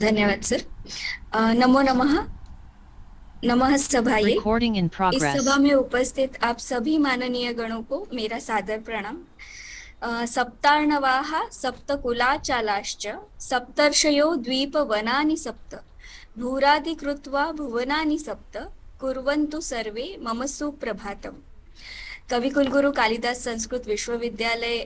धन्यवाद सर। नमो नमः। नमः सभाये। Recording in इस progress. सभा में उपस्थित आप सभी माननीय गणों को मेरा सादर प्रणाम। सप्तार्णवाः सप्तकुलाचालाश्च सप्तर्षयो द्वीपवनानि सप्त भूराधिकृत्वा भुवनानि सप्त कुर्वन्तु सर्वे मम सुप्रभातम्। कवि कुलगुरु कालिदास संस्कृत विश्वविद्यालय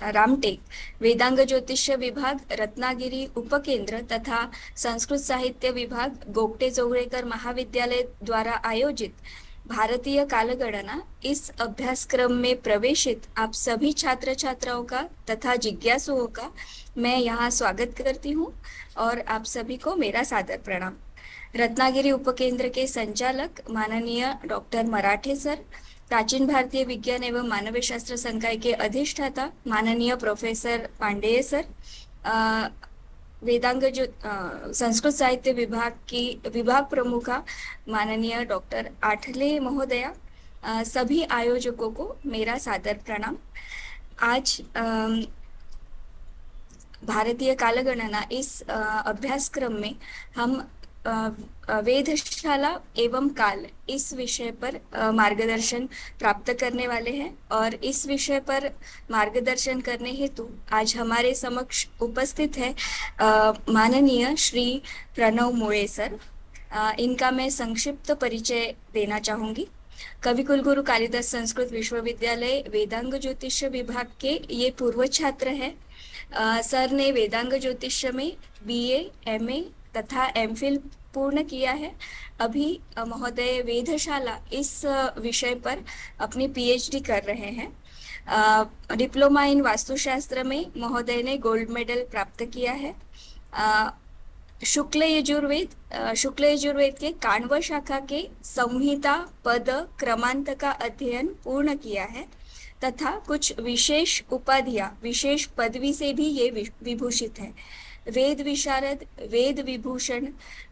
रामटेक, वेदांग ज्योतिष्य विभाग रत्नागिरी उपकेंद्र तथा संस्कृत साहित्य विभाग गोगटे जोगळेकर महाविद्यालय द्वारा आयोजित भारतीय कालगणना इस अभ्यासक्रम में प्रवेशित आप सभी छात्र छात्राओं का तथा जिज्ञासुओं का मैं यहाँ स्वागत करती हूँ और आप सभी को मेरा सादर प्रणाम। रत्नागिरी उपकेंद्र के संचालक माननीय डॉक्टर मराठे सर, प्राचीन भारतीय विज्ञान एवं मानवीय शास्त्र संकाय के अधिष्ठाता माननीय प्रोफेसर पांडेय सर, वेदांग जो संस्कृत साहित्य विभाग की विभाग प्रमुखा माननीय डॉक्टर आठले महोदया, सभी आयोजकों को मेरा सादर प्रणाम। आज भारतीय कालगणना इस अभ्यासक्रम में हम वेधशाला एवं काल इस विषय पर मार्गदर्शन प्राप्त करने वाले हैं और इस विषय पर मार्गदर्शन करने हेतु आज हमारे समक्ष उपस्थित है माननीय श्री प्रणव मुळे सर। इनका मैं संक्षिप्त परिचय देना चाहूंगी। कवि कुलगुरु कालिदास संस्कृत विश्वविद्यालय वेदांग ज्योतिष्य विभाग के ये पूर्व छात्र हैं। सर ने वेदांग ज्योतिष्य में BA, MA तथा MPhil पूर्ण किया है। अभी महोदय वेधशाला इस विषय पर अपनी PhD कर रहे हैं। डिप्लोमा इन वास्तुशास्त्र में महोदय ने गोल्ड मेडल प्राप्त किया है। शुक्ल यजुर्वेद के काण्व शाखा के संहिता पद क्रमांत का अध्ययन पूर्ण किया है तथा कुछ विशेष उपाधियां विशेष पदवी से भी ये विभूषित है। वेद विशारद, वेद विभूषण,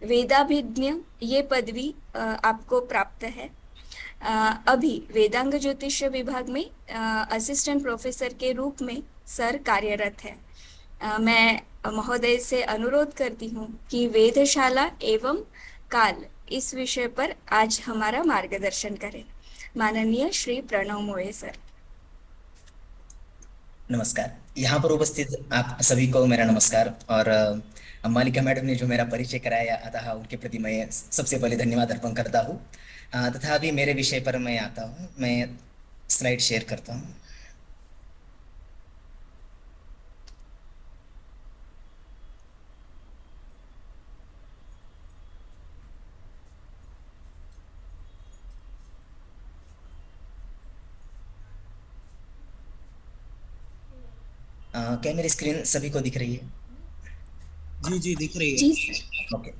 वेदाभिज्ञ ये पदवी आपको प्राप्त है। अभी वेदांग ज्योतिष विभाग में असिस्टेंट प्रोफेसर के रूप में सर कार्यरत है। मैं महोदय से अनुरोध करती हूँ कि वेधशाला एवं काल इस विषय पर आज हमारा मार्गदर्शन करें। माननीय श्री प्रणव मुळे सर। नमस्कार। यहाँ पर उपस्थित आप सभी को मेरा नमस्कार। और मालिका मैडम ने जो मेरा परिचय कराया, अतः उनके प्रति मैं सबसे पहले धन्यवाद अर्पण करता हूँ। तथा अभी मेरे विषय पर मैं आता हूँ। मैं स्लाइड शेयर करता हूँ। क्या मेरी स्क्रीन सभी को दिख रही है? जी जी दिख रही है। जी ओके,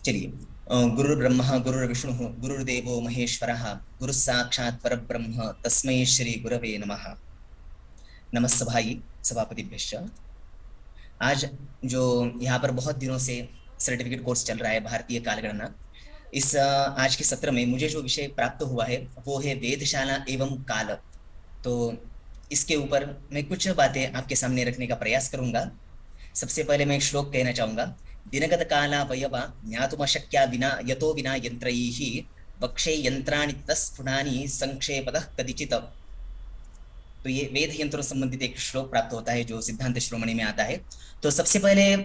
चलिए। गुरु ब्रह्मा गुरु विष्णु गुरुर्देवो महेश्वरः गुरु साक्षात् परब्रह्म तस्मै श्री गुरवे नमः। नमस्ते भाई सभापतिभ्यश्च। आज जो यहाँ पर बहुत दिनों से सर्टिफिकेट कोर्स चल रहा है भारतीय कालगणना, इस आज के सत्र में मुझे जो विषय प्राप्त हुआ है वो है वेधशाला एवं काल। तो इसके ऊपर मैं कुछ बातें आपके सामने रखने का प्रयास करूंगा। सबसे पहले मैं एक श्लोक कहना चाहूंगा। दिनगत काला वयवा ज्ञातुमशक्या विना यतो विना यंत्रैः वक्षे यंत्राणि तस्फुटानि संक्षेपतः कदिचित्। तो ये वेद यंत्रों संबंधित एक श्लोक प्राप्त होता है जो सिद्धांत शिरोमणि में आता है। तो सबसे पहले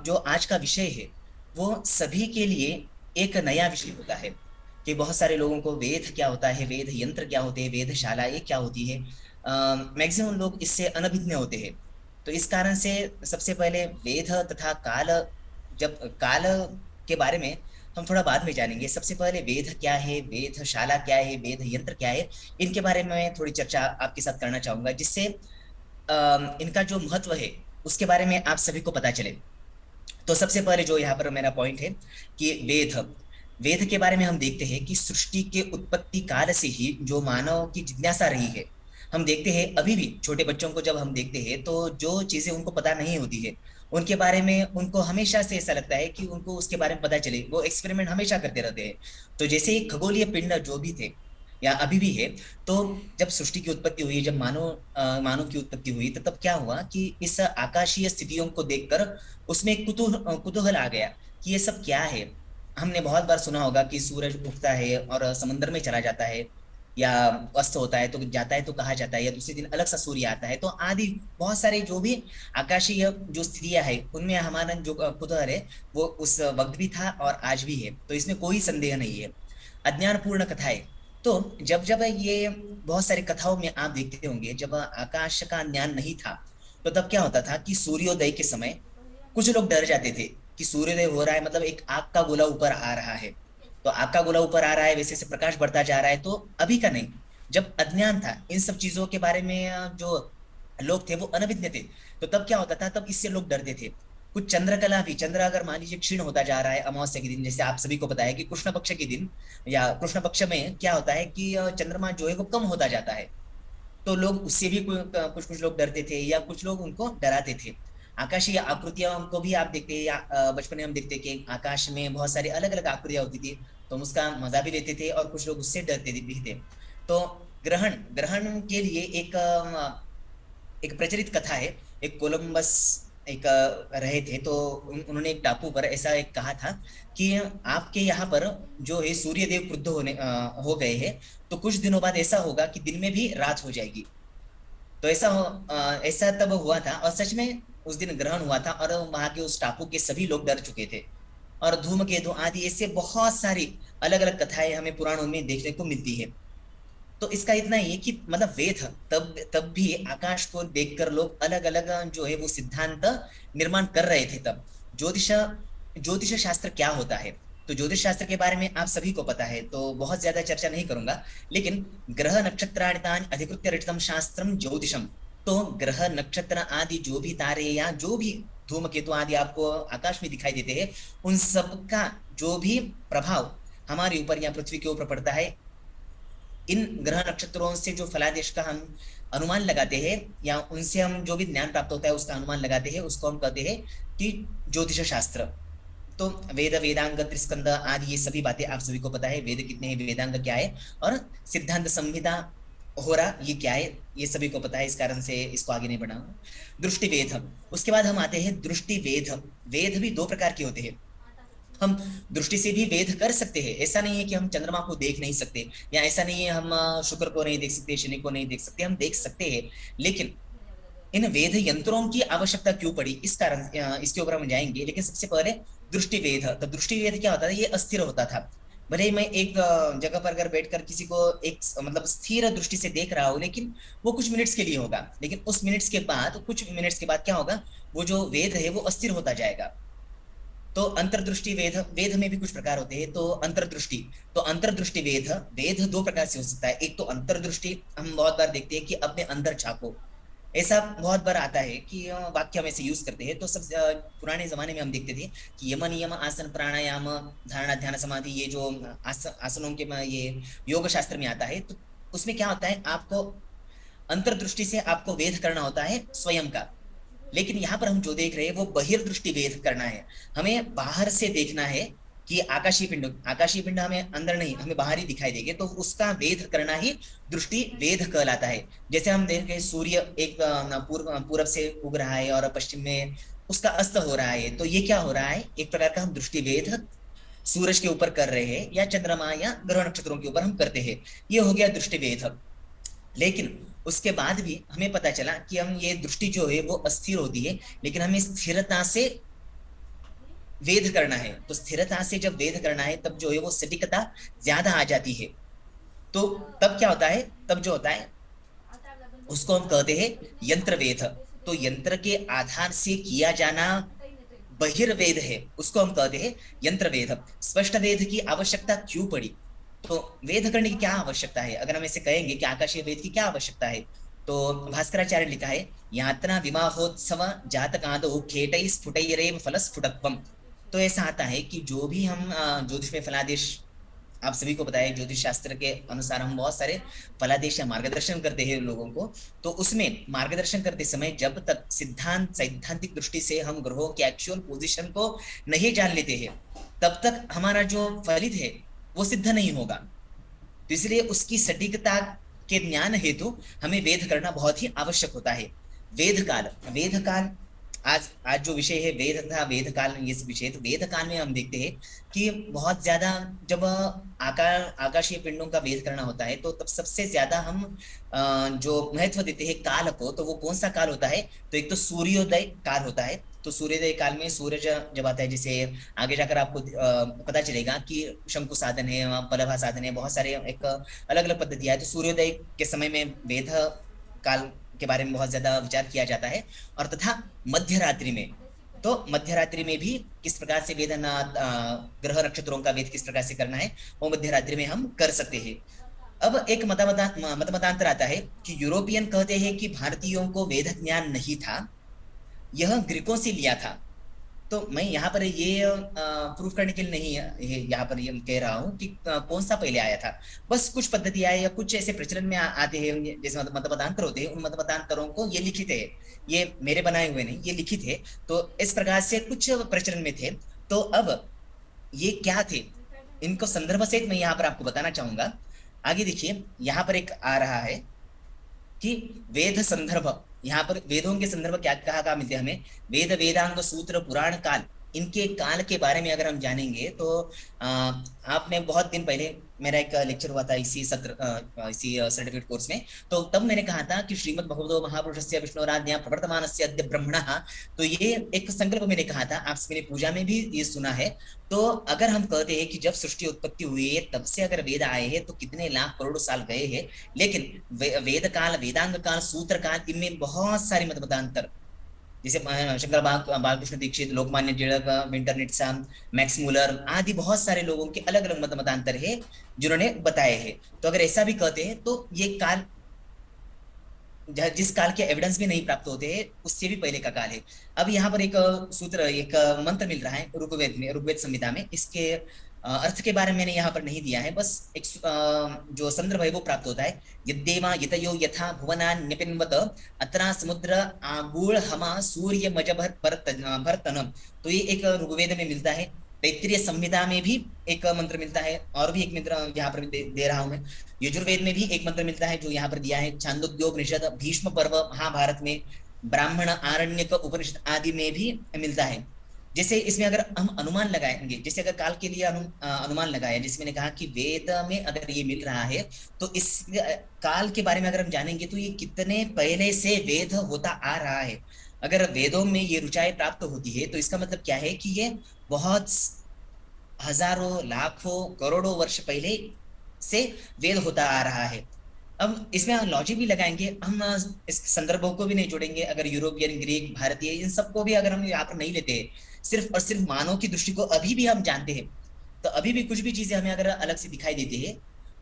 जो आज का विषय है वो सभी के लिए एक नया विषय होता है कि बहुत सारे लोगों को वेद क्या होता है, वेद यंत्र क्या होते हैं, वेधशाला ये क्या होती है, मैक्सिमम लोग इससे अनभिज्ञ होते हैं। तो इस कारण से सबसे पहले वेद तथा काल, जब काल के बारे में हम थोड़ा बाद में जानेंगे। सबसे पहले वेद क्या है, वेधशाला क्या है, वेद यंत्र क्या है, इनके बारे में मैं थोड़ी चर्चा आपके साथ करना चाहूंगा, जिससे इनका जो महत्व है उसके बारे में आप सभी को पता चले। तो सबसे पहले जो यहाँ पर मेरा पॉइंट है कि वेद के बारे में हम देखते हैं कि सृष्टि के उत्पत्ति काल से ही जो मानव की जिज्ञासा रही है, हम देखते हैं अभी भी छोटे बच्चों को जब हम देखते हैं तो जो चीजें उनको पता नहीं होती है उनके बारे में उनको हमेशा से ऐसा लगता है कि उनको उसके बारे में पता चले, वो एक्सपेरिमेंट हमेशा करते रहते हैं। तो जैसे ही खगोलीय पिंड जो भी थे, या अभी भी है। तो जब सृष्टि की उत्पत्ति हुई, जब मानव की उत्पत्ति हुई, तो तब क्या हुआ कि इस आकाशीय स्थितियों को देखकर उसमें एक कुतूहल आ गया कि ये सब क्या है। हमने बहुत बार सुना होगा कि सूरज उगता है और समंदर में चला जाता है, या अस्त होता है तो जाता है तो कहा जाता है, या दूसरे दिन अलग सा सूर्य आता है। तो आदि बहुत सारे जो भी आकाशीय जो स्थितियां है, उनमें हमारा जो कुतूहल है वो उस वक्त भी था और आज भी है। तो इसमें कोई संदेह नहीं है। अज्ञानपूर्ण कथाएं, तो जब जब ये बहुत सारी कथाओं में आप देखते होंगे, जब आकाश का ज्ञान नहीं था तो तब क्या होता था कि सूर्योदय के समय कुछ लोग डर जाते थे कि सूर्योदय हो रहा है, मतलब एक आग का गोला ऊपर आ रहा है। तो आग का गोला ऊपर आ रहा है, वैसे से प्रकाश बढ़ता जा रहा है। तो अभी का नहीं, जब अज्ञान था इन सब चीजों के बारे में, जो लोग थे वो अनभिज्ञ थे, तो तब क्या होता था, तब इससे लोग डरते थे। कुछ चंद्रकला भी, चंद्र अगर मान लीजिए क्षीण होता जा रहा है अमावस्या के दिन, जैसे आप सभी को पता है कि कृष्ण पक्ष के दिन या कृष्ण पक्ष में क्या होता है कि चंद्रमा जो है वो कम होता जाता है। तो लोग उससे भी कुछ कुछ लोग डरते थे, या कुछ लोग उनको डराते थे। आकाशीय आकृतियों को भी आप देखते हैं, या बचपन में हम देखते कि आकाश में बहुत सारी अलग अलग आकृतियां होती थी, तो हम उसका मजा भी लेते थे और कुछ लोग उससे डरते भी थे। तो ग्रहण ग्रहण के लिए एक प्रचलित कथा है। एक कोलंबस एक रहे थे, तो उन्होंने एक टापू पर ऐसा एक कहा था कि आपके यहाँ पर जो है सूर्य देव क्रुद्ध हो गए हैं, तो कुछ दिनों बाद ऐसा होगा कि दिन में भी रात हो जाएगी। तो ऐसा तब हुआ था, और सच में उस दिन ग्रहण हुआ था, और वहां के उस टापू के सभी लोग डर चुके थे। और धूमकेतु आदि ऐसे बहुत सारी अलग अलग कथाएं हमें पुराणों में देखने को मिलती है। तो इसका इतना ही है कि मतलब वेद तब तब भी आकाश को देखकर लोग अलग अलग जो है वो सिद्धांत निर्माण कर रहे थे तब। ज्योतिष ज्योतिष शास्त्र क्या होता है, तो ज्योतिष शास्त्र के बारे में आप सभी को पता है, तो बहुत ज्यादा चर्चा नहीं करूंगा। लेकिन ग्रह नक्षत्राणितानि अधिकृत्य रचितम शास्त्रम ज्योतिषम, तो ग्रह नक्षत्र आदि जो भी तारे या जो भी धूमकेतु आदि आपको आकाश में दिखाई देते हैं, उन सब का जो भी प्रभाव हमारे ऊपर या पृथ्वी के ऊपर पड़ता है, इन ग्रह नक्षत्रों से जो फलादेश का हम अनुमान लगाते हैं, या उनसे हम जो भी ज्ञान प्राप्त होता है उसका अनुमान लगाते हैं, उसको हम कहते हैं कि ज्योतिष शास्त्र। तो वेद वेदांग त्रिस्कंद आदि ये सभी बातें आप सभी को पता है, वेद कितने हैं, वेदांग क्या है, और सिद्धांत संहिता हो रहा ये क्या है, ये सभी को पता है। इस कारण से इसको आगे नहीं बढ़ा। दृष्टि वेद, उसके बाद हम आते हैं दृष्टि वेद। वेद भी दो प्रकार के होते हैं। हम दृष्टि से भी वेद कर सकते हैं, ऐसा नहीं है कि हम चंद्रमा को देख नहीं सकते, या ऐसा नहीं है हम शुक्र को नहीं देख सकते, शनि को नहीं देख सकते, हम देख सकते हैं। लेकिन इन वेद यंत्रों की आवश्यकता क्यों पड़ी, इस कारण इसके ऊपर हम जाएंगे। लेकिन सबसे पहले दृष्टि वेद। तो दृष्टि वेद क्या होता था, ये अस्थिर होता था। भले ही मैं एक जगह पर अगर बैठकर किसी को एक मतलब स्थिर दृष्टि से देख रहा हूं, लेकिन वो कुछ मिनट्स के लिए होगा, लेकिन उस मिनट्स के बाद, कुछ मिनट्स के बाद क्या होगा, वो जो वेद है वो अस्थिर होता जाएगा। तो अंतर्दृष्टि वेद, वेद में भी कुछ प्रकार होते हैं। तो अंतर्दृष्टि, तो अंतर्दृष्टि वेद, वेद दो प्रकार से हो सकता है। एक तो अंतर्दृष्टि, हम बहुत बार देखते हैं कि अपने अंदर झांको, ऐसा बहुत बार आता है कि वाक्य हम ऐसे यूज करते हैं। तो सब पुराने जमाने में हम देखते थे कि यम नियम आसन प्राणायाम धारणा ध्यान समाधि, ये जो आसनों के ये योग शास्त्र में आता है, तो उसमें क्या होता है, आपको अंतर्दृष्टि से आपको वेद करना होता है स्वयं का। लेकिन यहाँ पर हम जो देख रहे हैं वो बहिर्दृष्टि वेद करना है। हमें बाहर से देखना है कि आकाशीय पिंड हमें अंदर नहीं, हमें बाहर ही दिखाई देंगे, तो उसका वेद करना ही दृष्टि वेद कहलाता है। जैसे हम देख रहे सूर्य एक पूरब से उग रहा है और पश्चिम में उसका अस्त हो रहा है, तो ये क्या हो रहा है, एक प्रकार का हम दृष्टि वेद सूरज के ऊपर कर रहे हैं, या चंद्रमा या ग्रह नक्षत्रों के ऊपर हम करते हैं, ये हो गया दृष्टि वेद। लेकिन उसके बाद भी हमें पता चला कि हम ये दृष्टि जो है वो अस्थिर होती है, लेकिन हमें स्थिरता से वेद करना है। तो स्थिरता से जब वेद करना है, तब जो है वो सटीकता ज्यादा आ जाती है। तो तब क्या होता है, तब जो होता है उसको हम कहते हैं यंत्र वेद। तो यंत्र के आधार से किया जाना बहिर्वेद है, उसको हम कहते हैं यंत्र वेद। स्पष्ट वेद की आवश्यकता क्यों पड़ी, तो वेद करने की क्या आवश्यकता है, अगर हम ऐसे कहेंगे कि आकाशीय वेद की क्या आवश्यकता है, तो भास्कराचार्य लिखा है, यात्रा विवाहोत्सव जातकादो खेटै स्फुटैरेव फलस्फुटत्वम। तो ऐसा आता है कि जो भी हम ज्योतिष में फलादेश, आप सभी को बताया ज्योतिष शास्त्र के अनुसार हम बहुत सारे फलादेश या मार्गदर्शन करते हैं लोगों को। तो उसमें मार्गदर्शन करते समय जब तक सैद्धांतिक दृष्टि से हम ग्रहों के एक्चुअल पोजीशन को नहीं जान लेते हैं, तब तक हमारा जो फलित है वो सिद्ध नहीं होगा। तो इसलिए उसकी सटीकता के ज्ञान हेतु हमें वेद करना बहुत ही आवश्यक होता है। वेद काल आज आज जो विषय है वेद तथा वेद काल, ये विषय, तो वेद काल में हम देखते हैं कि बहुत ज्यादा जब आकाशीय पिंडों का वेद करना होता है तो तब सबसे ज्यादा हम जो महत्व देते हैं काल को, तो वो कौन सा काल होता है? तो एक तो सूर्योदय काल होता है। तो सूर्योदय काल में सूरज जब आता है, जैसे आगे जाकर आपको पता चलेगा कि शंकु साधन है, पलभा साधन है, बहुत सारे एक अलग अलग पद्धतियां है। तो सूर्योदय के समय में वेद काल के बारे में बहुत ज्यादा विचार किया जाता है। और तथा मध्य रात्रि में, तो मध्य रात्रि में भी किस प्रकार से वेद ग्रह नक्षत्रों का वेद किस प्रकार से करना है, वो मध्य रात्रि में हम कर सकते हैं। अब एक मतमतांतर आता है कि यूरोपियन कहते हैं कि भारतीयों को वेद ज्ञान नहीं था, यह ग्रीकों से लिया था। तो मैं यहाँ पर ये प्रूफ करने के लिए नहीं यहाँ पर ये कह रहा हूँ कि कौन सा पहले आया था। बस कुछ पद्धति आए या कुछ ऐसे प्रचलन में आते हैं, जैसे मतमतांतर होते हैं, उन मतमतांतरों को ये लिखित है, ये मेरे बनाए हुए नहीं, ये लिखित है। तो इस प्रकार से कुछ प्रचलन में थे। तो अब ये क्या थे, इनको संदर्भ सहित मैं यहाँ पर आपको बताना चाहूंगा। आगे देखिए, यहाँ पर एक आ रहा है कि वेद संदर्भ, यहाँ पर वेदों के संदर्भ क्या कहा मिलते हैं हमें? वेद, वेदांग, सूत्र, पुराण काल, इनके काल के बारे में अगर हम जानेंगे तो आपने बहुत दिन पहले मेरा एक लेक्चर हुआ था इसी सर्टिफिकेट कोर्स में, तो तब मैंने कहा था कि श्रीमद् भगवतो महापुरुषस्य विष्णुराज्ञा प्रवर्तमानस्य अद्य ब्रह्मणः, तो ये एक संकल्प मैंने कहा था, आपसे मैंने पूजा में भी ये सुना है। तो अगर हम कहते हैं कि जब सृष्टि उत्पत्ति हुई है तब से अगर वेद आए हैं तो कितने लाख करोड़ साल गए हैं, लेकिन वेद काल, वेदांग काल, सूत्र काल, इनमें बहुत सारे मतमतांतर, जैसे शंकर बालकृष्ण दीक्षित, लोकमान्य टिलक, विंटरनिट्स, मैक्स मूलर आदि बहुत सारे लोगों के अलग अलग मतमतांतर है जिन्होंने बताए हैं। तो अगर ऐसा भी कहते हैं तो ये काल, जिस काल के एविडेंस भी नहीं प्राप्त होते हैं, उससे भी पहले का काल है। अब यहाँ पर एक सूत्र, एक मंत्र मिल रहा है ऋग्वेद में, ऋग्वेद संहिता में। इसके अर्थ के बारे में मैंने यहाँ पर नहीं दिया है, बस एक जो संदर्भ है वो प्राप्त होता है। यद्देवा यतयो यथा भुवना निपिन्वत अत्रा समुद्र आगूढ़ हमा सूर्य मजभर भरतनम, तो ये एक ऋग्वेद में मिलता है। तैत्तिरीय संहिता में भी एक मंत्र मिलता है, और भी एक मंत्र यहाँ पर दे रहा हूं मैं। यजुर्वेद में भी एक मंत्र मिलता है जो यहाँ पर दिया है। छांदोग्योपनिषद, भीष्म पर्व, महाभारत में, ब्राह्मण, आरण्यक उपनिषद आदि में भी मिलता है। जैसे इसमें अगर हम अनुमान लगाएंगे, जैसे अगर काल के लिए अनुमान लगाया, जैसे मैंने कहा कि वेद में अगर ये मिल रहा है तो इस काल के बारे में अगर हम जानेंगे तो ये कितने पहले से वेद होता आ रहा है। अगर वेदों में ये रुचाई प्राप्त होती है तो इसका मतलब क्या है कि ये बहुत हजारों, लाखों, करोड़ों वर्ष पहले से वेद होता आ रहा है। अब इसमें लॉजिक भी लगाएंगे हम, इस संदर्भों को भी नहीं जोड़ेंगे। अगर यूरोपियन, ग्रीक, भारतीय, इन सबको भी अगर हम यहाँ पर नहीं लेते, सिर्फ और सिर्फ मानव की दृष्टि को अभी भी हम जानते हैं, तो अभी भी कुछ भी चीजें हमें अगर अलग से दिखाई देती है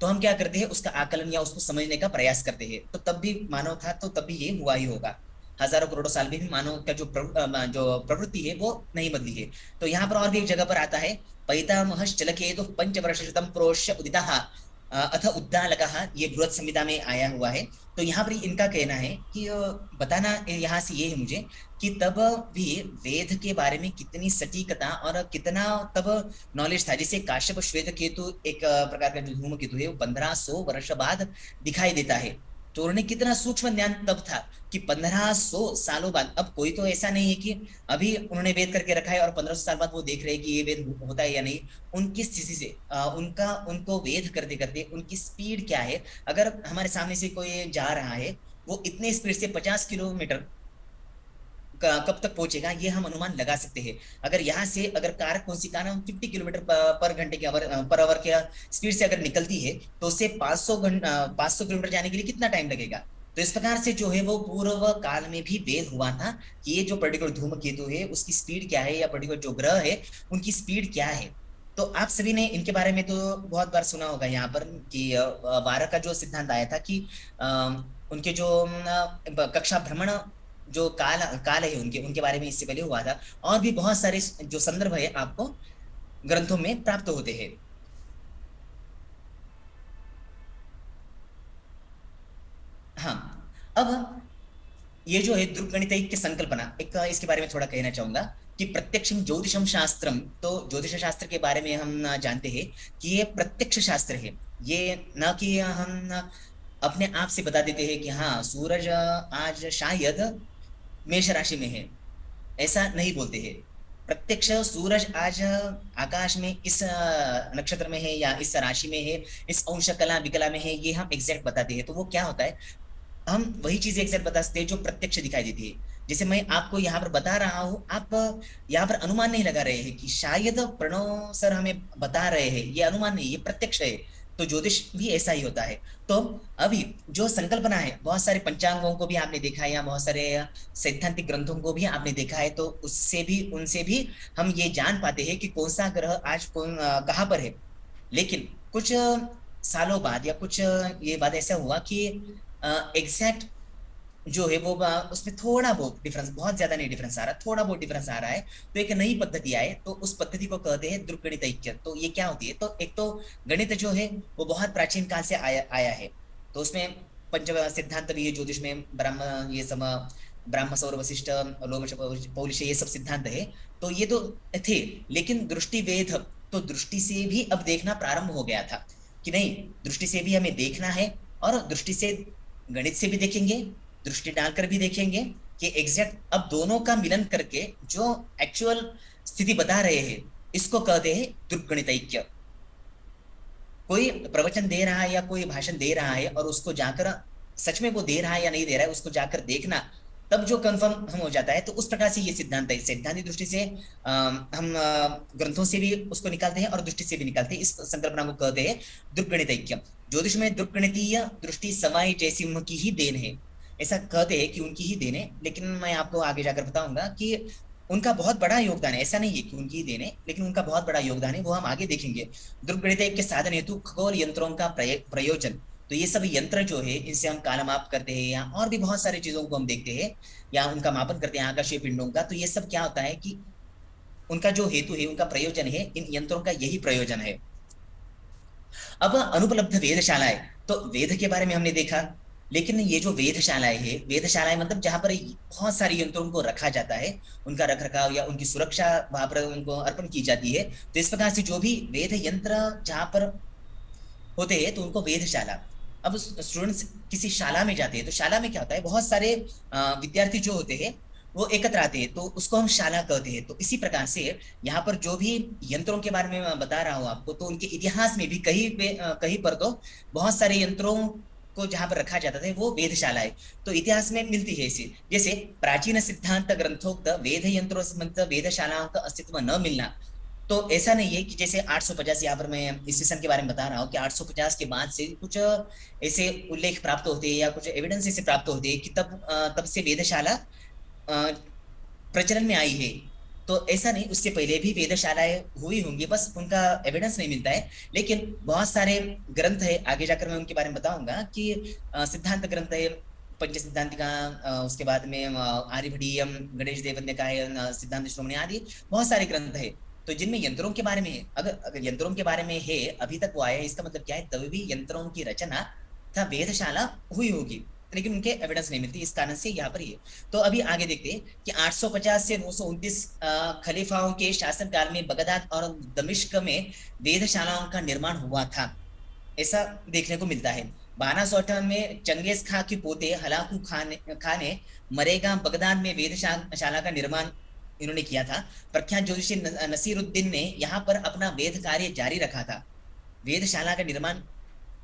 तो हम क्या करते हैं, उसका आकलन या उसको समझने का प्रयास करते हैं। तो तब भी मानव था, तो तब भी ये हुआ ही होगा। हजारों करोड़ों साल में भी मानव का जो प्रवृत्ति है वो नहीं बदली है। तो यहाँ पर और भी एक जगह पर आता है, पैतामहश्चलकेतुः पंचवर्षशतं प्रोष्य उदितः अथ उद्दालकः, ये बृहत संहिता में आया हुआ है। तो यहाँ पर इनका कहना है कि बताना यहाँ से ये है मुझे कि तब भी वेद के बारे में कितनी सटीकता और कितना तब नॉलेज था। जैसे काश्यप श्वेत केतु, एक प्रकार का जो धूमकेतु है, वो 1500 वर्ष बाद दिखाई देता है। तो उन्होंने कितना सूक्ष्म ज्ञान तब था कि 1500 सालों बाद। अब कोई तो ऐसा नहीं है कि अभी उन्होंने वेद करके रखा है और 1500 साल बाद वो देख रहे हैं कि ये वेद होता है या नहीं। उनकी स्थिति से उनको वेद करते करते उनकी स्पीड क्या है, अगर हमारे सामने से कोई जा रहा है वो इतने स्पीड से 50 किलोमीटर कब तक पहुंचेगा, ये हम अनुमान लगा सकते हैं। अगर यहाँ से अगर कार कौन सी कार 50 किलोमीटर पर घंटे के पर आवर के स्पीड से अगर निकलती है तो उसे 500 किलोमीटर जाने के लिए कितना टाइम लगेगा। तो इस प्रकार से जो है वो पूर्व काल में भी वेद हुआ था कि ये जो पर्टिकुलर धूमकेतु है उसकी स्पीड क्या है, या पर्टिकुलर जो ग्रह है उनकी स्पीड क्या है। तो आप सभी ने इनके बारे में तो बहुत बार सुना होगा यहाँ पर कि वारा का जो सिद्धांत आया था कि उनके जो कक्षा भ्रमण जो काल है उनके बारे में इससे पहले हुआ था। और भी बहुत सारे जो संदर्भ है आपको ग्रंथों में प्राप्त होते हैं। हाँ, अब ये जो है ध्रुवगणितैक्य संकल्पना, एक इसके बारे में थोड़ा कहना चाहूंगा कि प्रत्यक्षम ज्योतिषम शास्त्रम। तो ज्योतिष शास्त्र के बारे में हम जानते हैं कि ये प्रत्यक्ष शास्त्र है। ये ना कि हम अपने आप से बता देते हैं कि हाँ सूरज आज शायद मेष राशि में है, ऐसा नहीं बोलते हैं। प्रत्यक्ष सूरज आज आकाश में इस नक्षत्र में है या इस राशि में है, इस अंश कला विकला में है, ये हम एग्जैक्ट बताते हैं। तो वो क्या होता है, हम वही चीज एग्जैक्ट बता सकते हैं जो प्रत्यक्ष दिखाई देती है। जैसे मैं आपको यहाँ पर बता रहा हूँ, आप यहाँ पर अनुमान नहीं लगा रहे हैं कि शायद प्रणव सर हमें बता रहे हैं, ये अनुमान नहीं, ये प्रत्यक्ष है। तो ज्योतिष भी ऐसा ही होता है। तो अभी जो संकल्पना है, बहुत सारे पंचांगों को भी आपने देखा है या बहुत सारे सैद्धांतिक ग्रंथों को भी आपने देखा है, तो उससे भी उनसे भी हम ये जान पाते हैं कि कौन सा ग्रह आज कौन कहाँ पर है। लेकिन कुछ सालों बाद या कुछ ये बात ऐसा हुआ कि एग्जैक्ट जो है वो उसमें थोड़ा बहुत डिफरेंस, बहुत ज्यादा नहीं डिफरेंस आ रहा, थोड़ा बहुत डिफरेंस आ रहा है। तो एक नई पद्धति आए, तो उस पद्धति को कहते हैं द्रुगणित ऐक्य। तो ये क्या होती है, तो एक तो गणित जो है वो बहुत प्राचीन काल से आया है। तो उसमें पंच सिद्धांत भी है ज्योतिष में, ब्रह्म ये सब ब्रह्म सौर वशिष्ठ लोमश पौलिश ये सब सिद्धांत है। तो ये तो थे, लेकिन दृष्टि वेद, तो दृष्टि से भी अब देखना प्रारंभ हो गया था कि नहीं, दृष्टि से भी हमें देखना है, और दृष्टि से गणित से भी देखेंगे, दृष्टि डालकर भी देखेंगे कि एग्जैक्ट अब दोनों का मिलन करके जो एक्चुअल स्थिति बता रहे हैं, इसको कहते हैं दुर्गणित ऐक्य। कोई प्रवचन दे रहा है या कोई भाषण दे रहा है और उसको जाकर सच में वो दे रहा है या नहीं दे रहा है, उसको जाकर देखना, तब जो कंफर्म हम हो जाता है। तो उस प्रकार से ये सिद्धांत है, सैद्धांतिक दृष्टि से हम ग्रंथों से भी उसको निकालते हैं और दृष्टि से भी निकालते हैं। इस संकल्पना को कहते हैं दुर्गणित ऐक्य। ज्योतिष में दुर्गणितीय दृष्टि सवाई जयसिंह की ही देन है, ऐसा कहते हैं कि उनकी ही देन है। लेकिन मैं आपको आगे जाकर बताऊंगा कि उनका बहुत बड़ा योगदान है, ऐसा नहीं है कि उनकी ही देन है, लेकिन उनका बहुत बड़ा योगदान है, वो हम आगे देखेंगे। दुर्गणित के साधन हेतु खगोल यंत्रों का प्रयोजन, तो ये सब यंत्र जो है इनसे हम काला माप करते हैं या और भी बहुत सारी चीजों को हम देखते हैं या उनका मापन करते हैं आकाशीय पिंडों का। तो ये सब क्या होता है कि उनका जो हेतु है, उनका प्रयोजन है, इन यंत्रों का यही प्रयोजन है। अब अनुपलब्ध वेदशालाएं, तो वेद के बारे में हमने देखा, लेकिन ये जो वेदशालाएं है, वेदशालाएं मतलब जहां पर बहुत सारे यंत्रों को रखा जाता है, उनका रख रखाव या उनकी सुरक्षा वहां पर उनको अर्पण की जाती है। तो इस प्रकार से जो भी वेद यंत्र जहां पर होते हैं, तो उनको वेदशाला। अब स्टूडेंट्स किसी शाला में जाते हैं, तो शाला में क्या होता है, बहुत सारे विद्यार्थी जो होते हैं वो एकत्र आते हैं, तो उसको हम शाला कहते हैं। तो इसी प्रकार से यहाँ पर जो भी यंत्रों के बारे में मैं बता रहा हूँ आपको, तो उनके इतिहास में भी कहीं पर तो बहुत सारे यंत्रों को जहां पर रखा जाता था वो वेदशाला है। तो इतिहास में मिलती है इसे, जैसे प्राचीन सिद्धांत ग्रंथोक्त वेद यंत्रों संबंधित वेदशालाओं का अस्तित्व न मिलना। तो ऐसा नहीं है कि जैसे 850, यहाँ पर मैं ईस्वी सन के बारे में बता रहा हूँ कि 850 के बाद से कुछ ऐसे उल्लेख प्राप्त होते हैं या कुछ एविडेंस ऐसे प्राप्त होते हैं कि तब से वेदशाला प्रचलन में आई है। तो ऐसा नहीं, उससे पहले भी वेदशालाएं हुई होंगी, बस उनका एविडेंस नहीं मिलता है। लेकिन बहुत सारे ग्रंथ है, आगे जाकर मैं उनके बारे में बताऊंगा कि सिद्धांत ग्रंथ है पंच सिद्धांतिका, उसके बाद में आर्यभटीयम, गणेश देवन्य का है सिद्धांत श्रोमणी आदि बहुत सारे ग्रंथ है। तो जिनमें यंत्रों के बारे में है, अगर यंत्रों के बारे में है अभी तक वो आया है, इसका मतलब क्या है, तभी भी यंत्रों की रचना था वेदशाला हुई होगी, लेकिन उनके एविडेंस नहीं मिलती, इस कारण से यहाँ पर ये। तो अभी आगे देखते हैं कि 850 से 929 खलीफाओं के शासनकाल में बगदाद और दमिश्क में वेदशालाओं का निर्माण हुआ था, ऐसा देखने को मिलता है। 1258 में चंगेज खां के पोते हलाकू खान ने मरेगा बगदाद में वेदशाला का निर्माण इन्होंने किया था। प्रख्यात ज्योतिषी नसीरुद्दीन ने यहाँ पर अपना वेद कार्य जारी रखा था। वेदशाला का निर्माण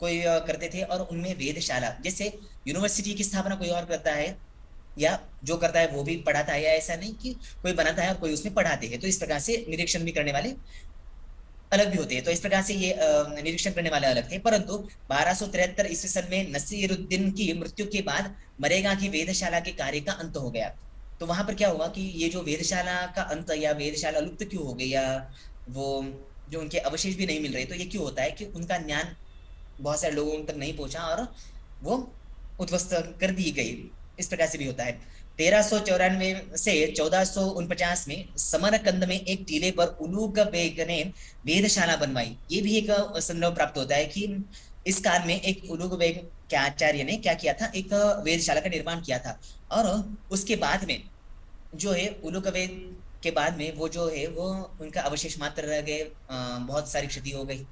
कोई करते थे और उनमें वेदशाला, जैसे यूनिवर्सिटी की स्थापना कोई और करता है या जो करता है वो भी पढ़ाता है, या ऐसा नहीं कि कोई बनाता है और कोई उसमें पढ़ाते हैं। तो इस प्रकार से निरीक्षण भी करने वाले अलग भी होते हैं। तो इस प्रकार से ये निरीक्षण करने वाले अलग थे। परंतु 1273 ईस्वी सन में नसीरुद्दीन की मृत्यु के बाद मरेगा की वेदशाला के कार्य का अंत हो गया। तो वहां पर क्या हुआ कि ये जो वेदशाला का अंत या वेदशाला लुप्त क्यों हो गई, या वो जो उनके अवशेष भी नहीं मिल रहे, तो ये क्यों होता है कि उनका ज्ञान बहुत सारे लोगों तक नहीं पहुंचा और वो उद्ध्वस्त कर दी गई। इस प्रकार से भी होता है। 1394 से 1449 में समरकंद में एक टीले पर उलूग बेग ने वेदशाला बनवाई। ये भी एक संदर्भ प्राप्त होता है कि इस काल में एक उलूग बेग के आचार्य ने क्या किया था, एक वेदशाला का निर्माण किया था। और उसके बाद में जो है उलूग बेग के बाद में वो जो है वो उनका अवशेष मात्र रह गए, बहुत सारी क्षति हो गई।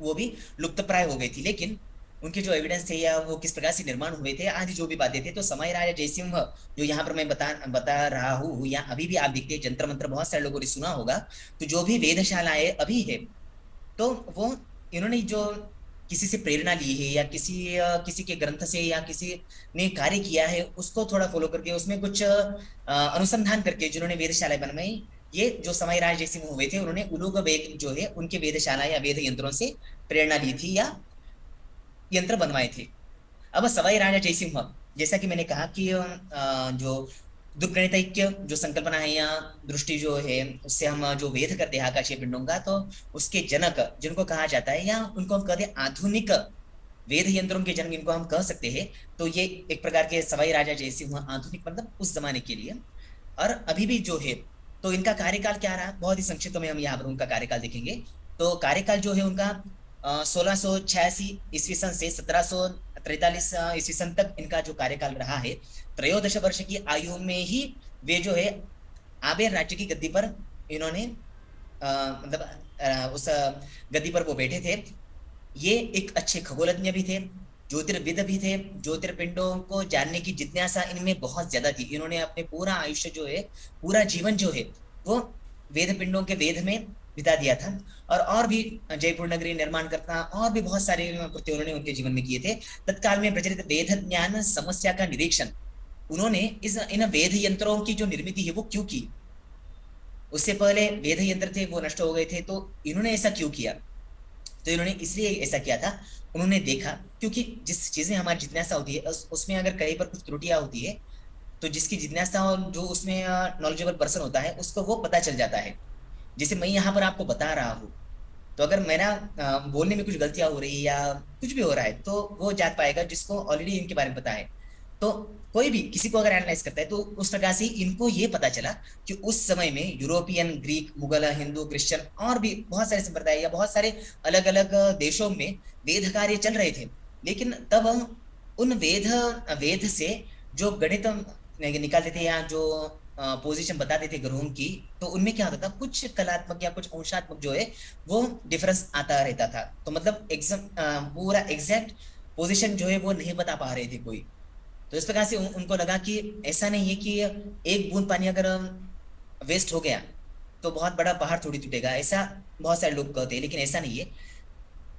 वो भी लुप्त प्राय हो गई थी। लेकिन उनके जो एविडेंस थे या वो किस प्रकार से निर्माण हुए थे आदि जो भी बातें थे, तो समय राजा जयसिंह जो यहाँ पर मैं बता रहा हूँ, या अभी भी आप देखते हैं जंतर मंत्र बहुत सारे लोगों ने सुना होगा, तो जो भी वेधशालाएं अभी है, तो वो इन्होंने जो किसी से प्रेरणा ली है या किसी के ग्रंथ से या किसी ने कार्य किया है उसको थोड़ा फॉलो करके उसमें कुछ अनुसंधान करके जिन्होंने वेधशालाएं बनवाई, ये जो समय राज जैसे हुए थे उन्होंने उलूग वेद जो है उनके वेधशाला या वेद यंत्रों से प्रेरणा ली थी या यंत्र बनवाए थे। अब सवाई राजा जयसिंह, जैसा कि मैंने कहा कि जो दुर्गणितैक्य जो संकल्पना है या दृष्टि जो है उससे हम जो वेद करते हैं आकाशीय पिंडों का, तो उसके जनक जिनको कहा जाता है या उनको हम कहते हैं आधुनिक वेद यंत्रों के जनक इनको हम कह सकते हैं। तो ये एक प्रकार के सवाई राजा जयसिंह आधुनिक मतलब उस जमाने के लिए। और अभी भी जो है तो इनका कार्यकाल क्या रहा, बहुत ही संक्षिप्त में हम यहाँ पर उनका कार्यकाल देखेंगे। तो कार्यकाल जो है उनका 1686 ईस्वी सन से 1743 ईस्वी सन तक इनका जो कार्यकाल रहा है। 13 वर्ष की आयु में ही वे जो है आबेर राज्य की गद्दी पर इन्होंने मतलब उस गद्दी पर वो बैठे थे। ये एक अच्छे खगोलज्ञ भी थे, ज्योतिर्विद भी थे, ज्योतिर्पिंडों को जानने की जिज्ञासा इनमें बहुत ज्यादा थी। इन्होंने अपने पूरा आयुष्य जो है, पूरा जीवन जो है वो वेद पिंडों के वेद में बिता दिया था। और भी जयपुर नगरी निर्माण करता और भी बहुत सारे कृत्य उन्होंने उनके जीवन में किए थे। तत्काल में प्रचलित वेद ज्ञान समस्या का निरीक्षण उन्होंने इन वेद यंत्रों की जो निर्मित है वो क्यों की, उससे पहले वेद यंत्र थे वो नष्ट हो गए थे, तो इन्होंने ऐसा क्यों किया, तो इन्होंने इसलिए ऐसा किया था। उन्होंने देखा क्योंकि जिस चीजें हमारी जिज्ञासा होती है उसमें अगर कहीं पर कुछ त्रुटियां होती है तो जिसकी जिज्ञासा और जो उसमें नॉलेजेबल पर्सन होता है उसको वो पता चल जाता है। जैसे मैं यहाँ पर आपको बता रहा हूँ, तो अगर मेरा बोलने में कुछ गलतियां हो रही है या कुछ भी हो रहा है तो वो जान पाएगा जिसको ऑलरेडी इनके बारे में पता है। तो कोई भी किसी को अगर एनालाइज करता है तो उस प्रकार से इनको ये पता चला कि उस समय में European, Greek, Mughal, Hindu, Christian और भी बहुत सारे संप्रदाय या बहुत सारे अलग अलग देशों में वेद कार्य चल रहे थे। लेकिन तब उन वेद से जो गणित निकालते थे या जो पोजीशन बताते थे ग्रहों की, तो उनमें क्या होता था कुछ कलात्मक या कुछ अंशात्मक जो है वो डिफरेंस आता रहता था। तो मतलब एग्जाम पूरा एग्जैक्ट पोजीशन जो है वो नहीं बता पा रहे थे कोई। तो इस प्रकार से उनको लगा कि ऐसा नहीं है कि एक बूंद पानी अगर वेस्ट हो गया तो बहुत बड़ा पहाड़ थोड़ी टूटेगा, ऐसा बहुत सारे लोग कहते हैं, लेकिन ऐसा नहीं है।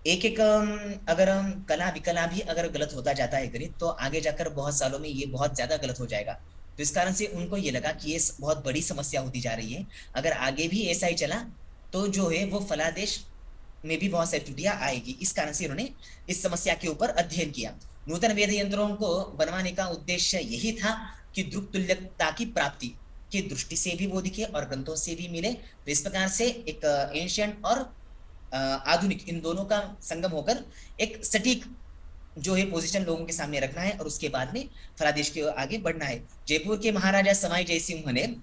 एक एक अगर कला विकला भी अगर गलत होता जाता है गणित, तो आगे जाकर बहुत सालों में ये बहुत ज्यादा गलत हो जाएगा। तो इस कारण से उनको ये लगा कि ये बहुत बड़ी समस्या होती जा रही है, अगर आगे भी ऐसा ही चला तो जो है वो फलादेश में भी बहुत सारी त्रुटियां आएगी। इस कारण से उन्होंने इस समस्या के ऊपर अध्ययन किया। नूतन वेद यंत्रों को बनवाने का उद्देश्य यही था कि द्रुक तुल्यता की प्राप्ति की दृष्टि से भी वो दिखे और ग्रंथों से भी मिले। तो इस प्रकार से एक एंशियंट और आधुनिक इन दोनों का संगम होकर एक सटीक जो है पोजीशन लोगों के सामने रखना है और उसके बाद में फलादेश के आगे बढ़ना है। जयपुर के महाराजा समाई जयसिंह ने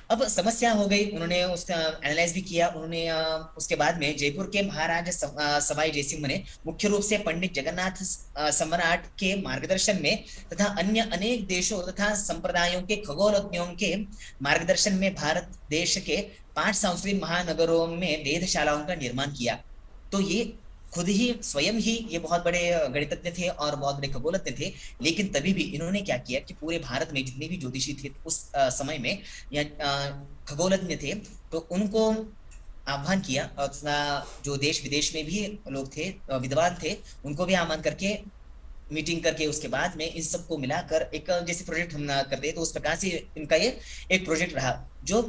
अब समस्या हो गई, उन्होंने उसका एनालाइज भी किया। उन्होंने उसके बाद में जयपुर के महाराजा सवाई जयसिंह ने मुख्य रूप से पंडित जगन्नाथ सम्राट के मार्गदर्शन में तथा अन्य अनेक देशों तथा संप्रदायों के खगोलज्ञों के मार्गदर्शन में भारत देश के 5 सांस्कृतिक महानगरों में वेधशालाओं का निर्माण किया। तो ये खुद ही स्वयं ही ये बहुत बड़े गणितज्ञ थे और बहुत बड़े खगोलज्ञ थे, लेकिन तभी भी इन्होंने क्या किया कि पूरे भारत में जितने भी ज्योतिषी थे उस समय में या खगोलज्ञ थे, तो उनको आह्वान किया। और जो देश विदेश में भी लोग थे, विद्वान थे, उनको भी आह्वान करके मीटिंग करके उसके बाद में इन सबको मिलाकर एक जैसे प्रोजेक्ट हम करते हैं, तो उस प्रकार से इनका ये एक प्रोजेक्ट रहा। जो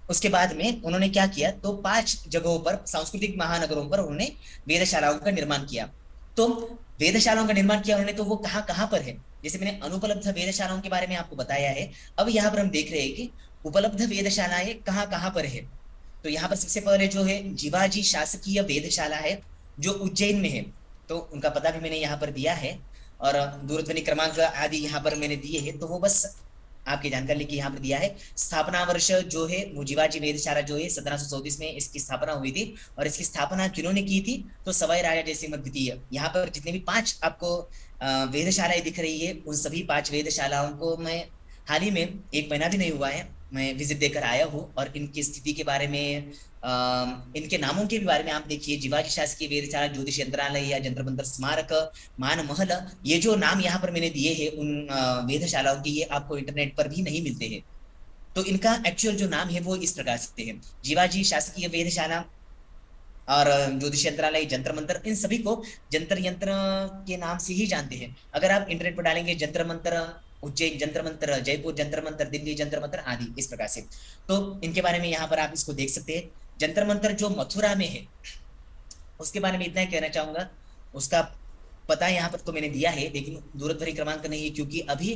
उसके बाद में उन्होंने क्या किया, तो 5 जगहों पर सांस्कृतिक महानगरों पर उन्होंने वेधशालाओं का निर्माण किया। तो वेधशालाओं का निर्माण किया उन्होंने, तो वो कहाँ कहाँ पर है, जैसे मैंने अनुपलब्ध वेधशालाओं के बारे में आपको बताया है। अब यहाँ पर हम देख रहे हैं कि उपलब्ध वेधशालाएं कहाँ कहाँ पर है। तो यहाँ पर सबसे पहले जो है जीवाजी शासकीय वेधशाला है जो उज्जैन में है, तो उनका पता भी मैंने यहाँ पर दिया है और दूरध्वनि क्रमांक आदि यहाँ पर मैंने दिए हैं, तो वो बस आपकी जानकारी के यहाँ पर दिया है। स्थापना वर्ष जो है मुजीवाजी वेधशाला जो है 1734 में इसकी स्थापना हुई थी। और इसकी स्थापना किन्होंने की थी, तो सवाई राजा जयसिंह द्वितीय। यहाँ पर जितने भी 5 आपको वेधशालाएं दिख रही है, उन सभी 5 वेधशालाओं को मैं हाल ही में 1 महीना भी नहीं हुआ है, मैं विजिट देकर आया हूँ और इनकी स्थिति के बारे में इनके नामों के बारे में आप देखिए, जिवाजी शासकीय वेधशाला, ज्योतिष यंत्रालय या जंतर मंतर स्मारक, मान महल, ये जो नाम यहाँ पर मैंने दिए हैं उन वेधशालाओं के, ये आपको इंटरनेट पर भी नहीं मिलते हैं। तो इनका एक्चुअल जो नाम है वो इस प्रकार से है, जिवाजी शासकीय वेधशाला और ज्योतिष यंत्रालय, जंतर मंतर, इन सभी को जंतर यंत्र के नाम से ही जानते हैं। अगर आप इंटरनेट पर डालेंगे जंतर मंतर उज्जैन जंतर मंतर, जयपुर जंतर मंतर, दिल्ली जंतर मंतर आदि, इस प्रकार से, तो इनके बारे में यहाँ पर आप इसको देख सकते हैं। जंतर मंतर जो मथुरा में है उसके बारे में इतना ही कहना चाहूंगा, उसका पता यहाँ पर तो मैंने दिया है, लेकिन दूरध्वनि क्रमांक नहीं है, क्योंकि अभी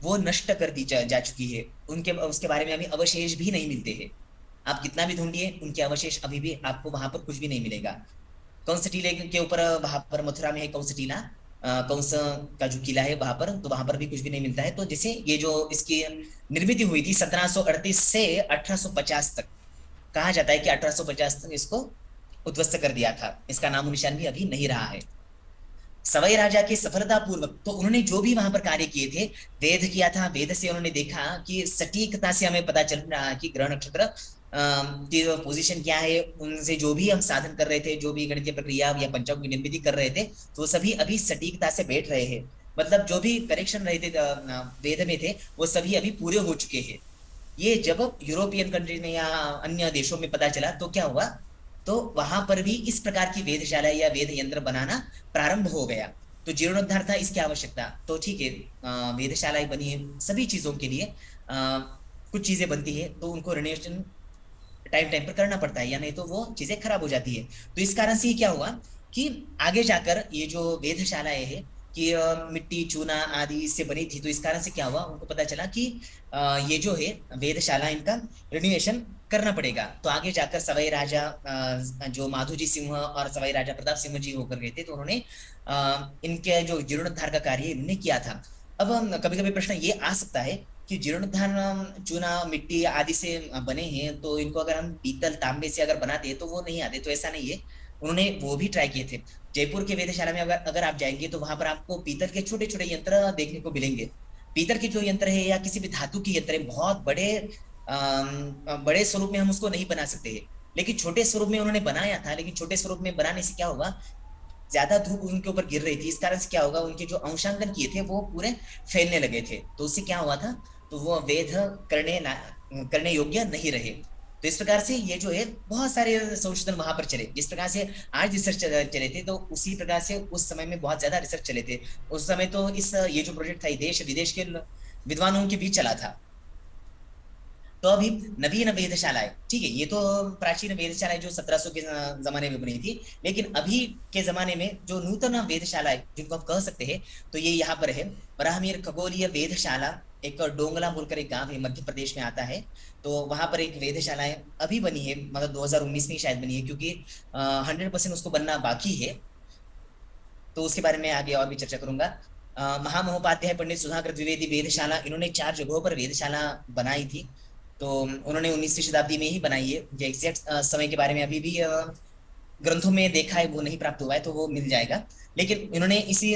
वो नष्ट कर दी जा चुकी है। उनके उसके बारे में अभी अवशेष भी नहीं मिलते हैं। आप कितना भी ढूंढिए उनके अवशेष अभी भी आपको वहां पर कुछ भी नहीं मिलेगा। कंस टीले के ऊपर वहां पर मथुरा में है कंस टीला, कंस का जो किला है वहां पर, तो वहां पर भी कुछ भी नहीं मिलता है। तो जैसे ये जो इसकी निर्मित हुई थी 1738 से 1850 तक, कहा जाता है कि 1850 तक इसको उद्ध्वस्त कर दिया था। इसका नामो निशान भी अभी नहीं रहा है। सवाई राजा के सफलता पूर्वक, तो उन्होंने जो भी वहां पर कार्य किए थे, वेद किया था, वेद से उन्होंने देखा कि सटीकता से हमें पता चल रहा है कि ग्रह नक्षत्र की पोजीशन क्या है, उनसे जो भी हम साधन कर रहे थे, जो भी गणितीय प्रक्रिया या पंचांग की निर्मिति कर रहे थे, तो सभी अभी सटीकता से बैठ रहे हैं। मतलब जो भी करेक्शन रहे थे वेद में थे, वो सभी अभी पूरे हो चुके हैं। ये जब यूरोपियन कंट्री में या अन्य देशों में पता चला तो क्या हुआ, तो वहां पर भी इस प्रकार की वेधशाला या वेद यंत्र बनाना प्रारंभ हो गया। तो जीर्णोद्धार था, इसकी आवश्यकता, तो ठीक है, वेधशालाएं बनी है सभी चीजों के लिए। कुछ चीजें बनती है तो उनको रिनोवेशन टाइम टाइम पर करना पड़ता है, या नहीं तो वो चीजें खराब हो जाती है। तो इस कारण से क्या हुआ कि आगे जाकर ये जो वेधशालाएं है कि मिट्टी चूना आदि इससे बनी थी, तो इस कारण से क्या हुआ, उनको पता चला कि ये जो है वेधशाला, इनका रिनोवेशन करना पड़ेगा। तो आगे जाकर सवाई राजा जो माधोजी सिंह और सवाई राजा प्रताप सिंह जी होकर गए थे, तो उन्होंने इनके जो जीर्णोद्धार का कार्य इन्होंने किया था। अब कभी कभी प्रश्न ये आ सकता है कि जीर्णोद्धार चूना मिट्टी आदि से बने हैं, तो इनको अगर हम पीतल तांबे से अगर बनाते हैं तो वो नहीं आते, तो ऐसा नहीं है, उन्होंने वो भी ट्राई किए थे। जयपुर के वेधशाला में अगर आप जाएंगे तो वहां पर आपको पीतल के छोटे छोटे यंत्र देखने को मिलेंगे। पीतल के जो यंत्र है या किसी भी धातु के यंत्र है, बहुत बड़े स्वरूप में हम उसको नहीं बना सकते हैं, लेकिन छोटे स्वरूप में उन्होंने बनाया था। लेकिन छोटे स्वरूप में बनाने से क्या होगा, ज्यादा धूप उनके ऊपर गिर रही थी, इस कारण से क्या होगा, उनके जो अंशांकन किए थे वो पूरे फैलने लगे थे, तो उससे क्या हुआ था, तो वो वेध करने योग्य नहीं रहे। तो इस प्रकार से ये जो है बहुत सारे संशोधन वहां पर चले, जिस प्रकार से आज रिसर्च चले थे, तो उसी प्रकार से उस समय में बहुत ज्यादा रिसर्च चले थे। उस समय तो ये जो प्रोजेक्ट था देश विदेश के विद्वानों के बीच चला था। तो अभी नवीन वेधशालाएं, ठीक है, ये तो प्राचीन वेधशालाएं जो 1700 के जमाने में बनी थी, लेकिन अभी के जमाने में जो नूतन वेधशालाएं जिनको आप कह सकते हैं, तो ये यहाँ पर है बराहमीर खगोलीय वेधशाला, एक डोंगला बोलकर एक गांव है, मध्य प्रदेश में आता है। तो वहां पर एक वेधशाला अभी बनी है, मतलब 2019 में शायद बनी है, क्योंकि 100% उसको बनना बाकी है, तो उसके बारे में आगे और भी चर्चा करूंगा। महामहोपाध्याय पंडित सुधाकर द्विवेदी वेधशाला, इन्होंने 4 जगहों पर वेधशाला बनाई थी। तो उन्होंने 19वीं शताब्दी में ही बनाई है। जो एग्जैक्ट समय के बारे में अभी भी ग्रंथों में देखा है वो नहीं प्राप्त हुआ है, तो वो मिल जाएगा। लेकिन इन्होंने इसी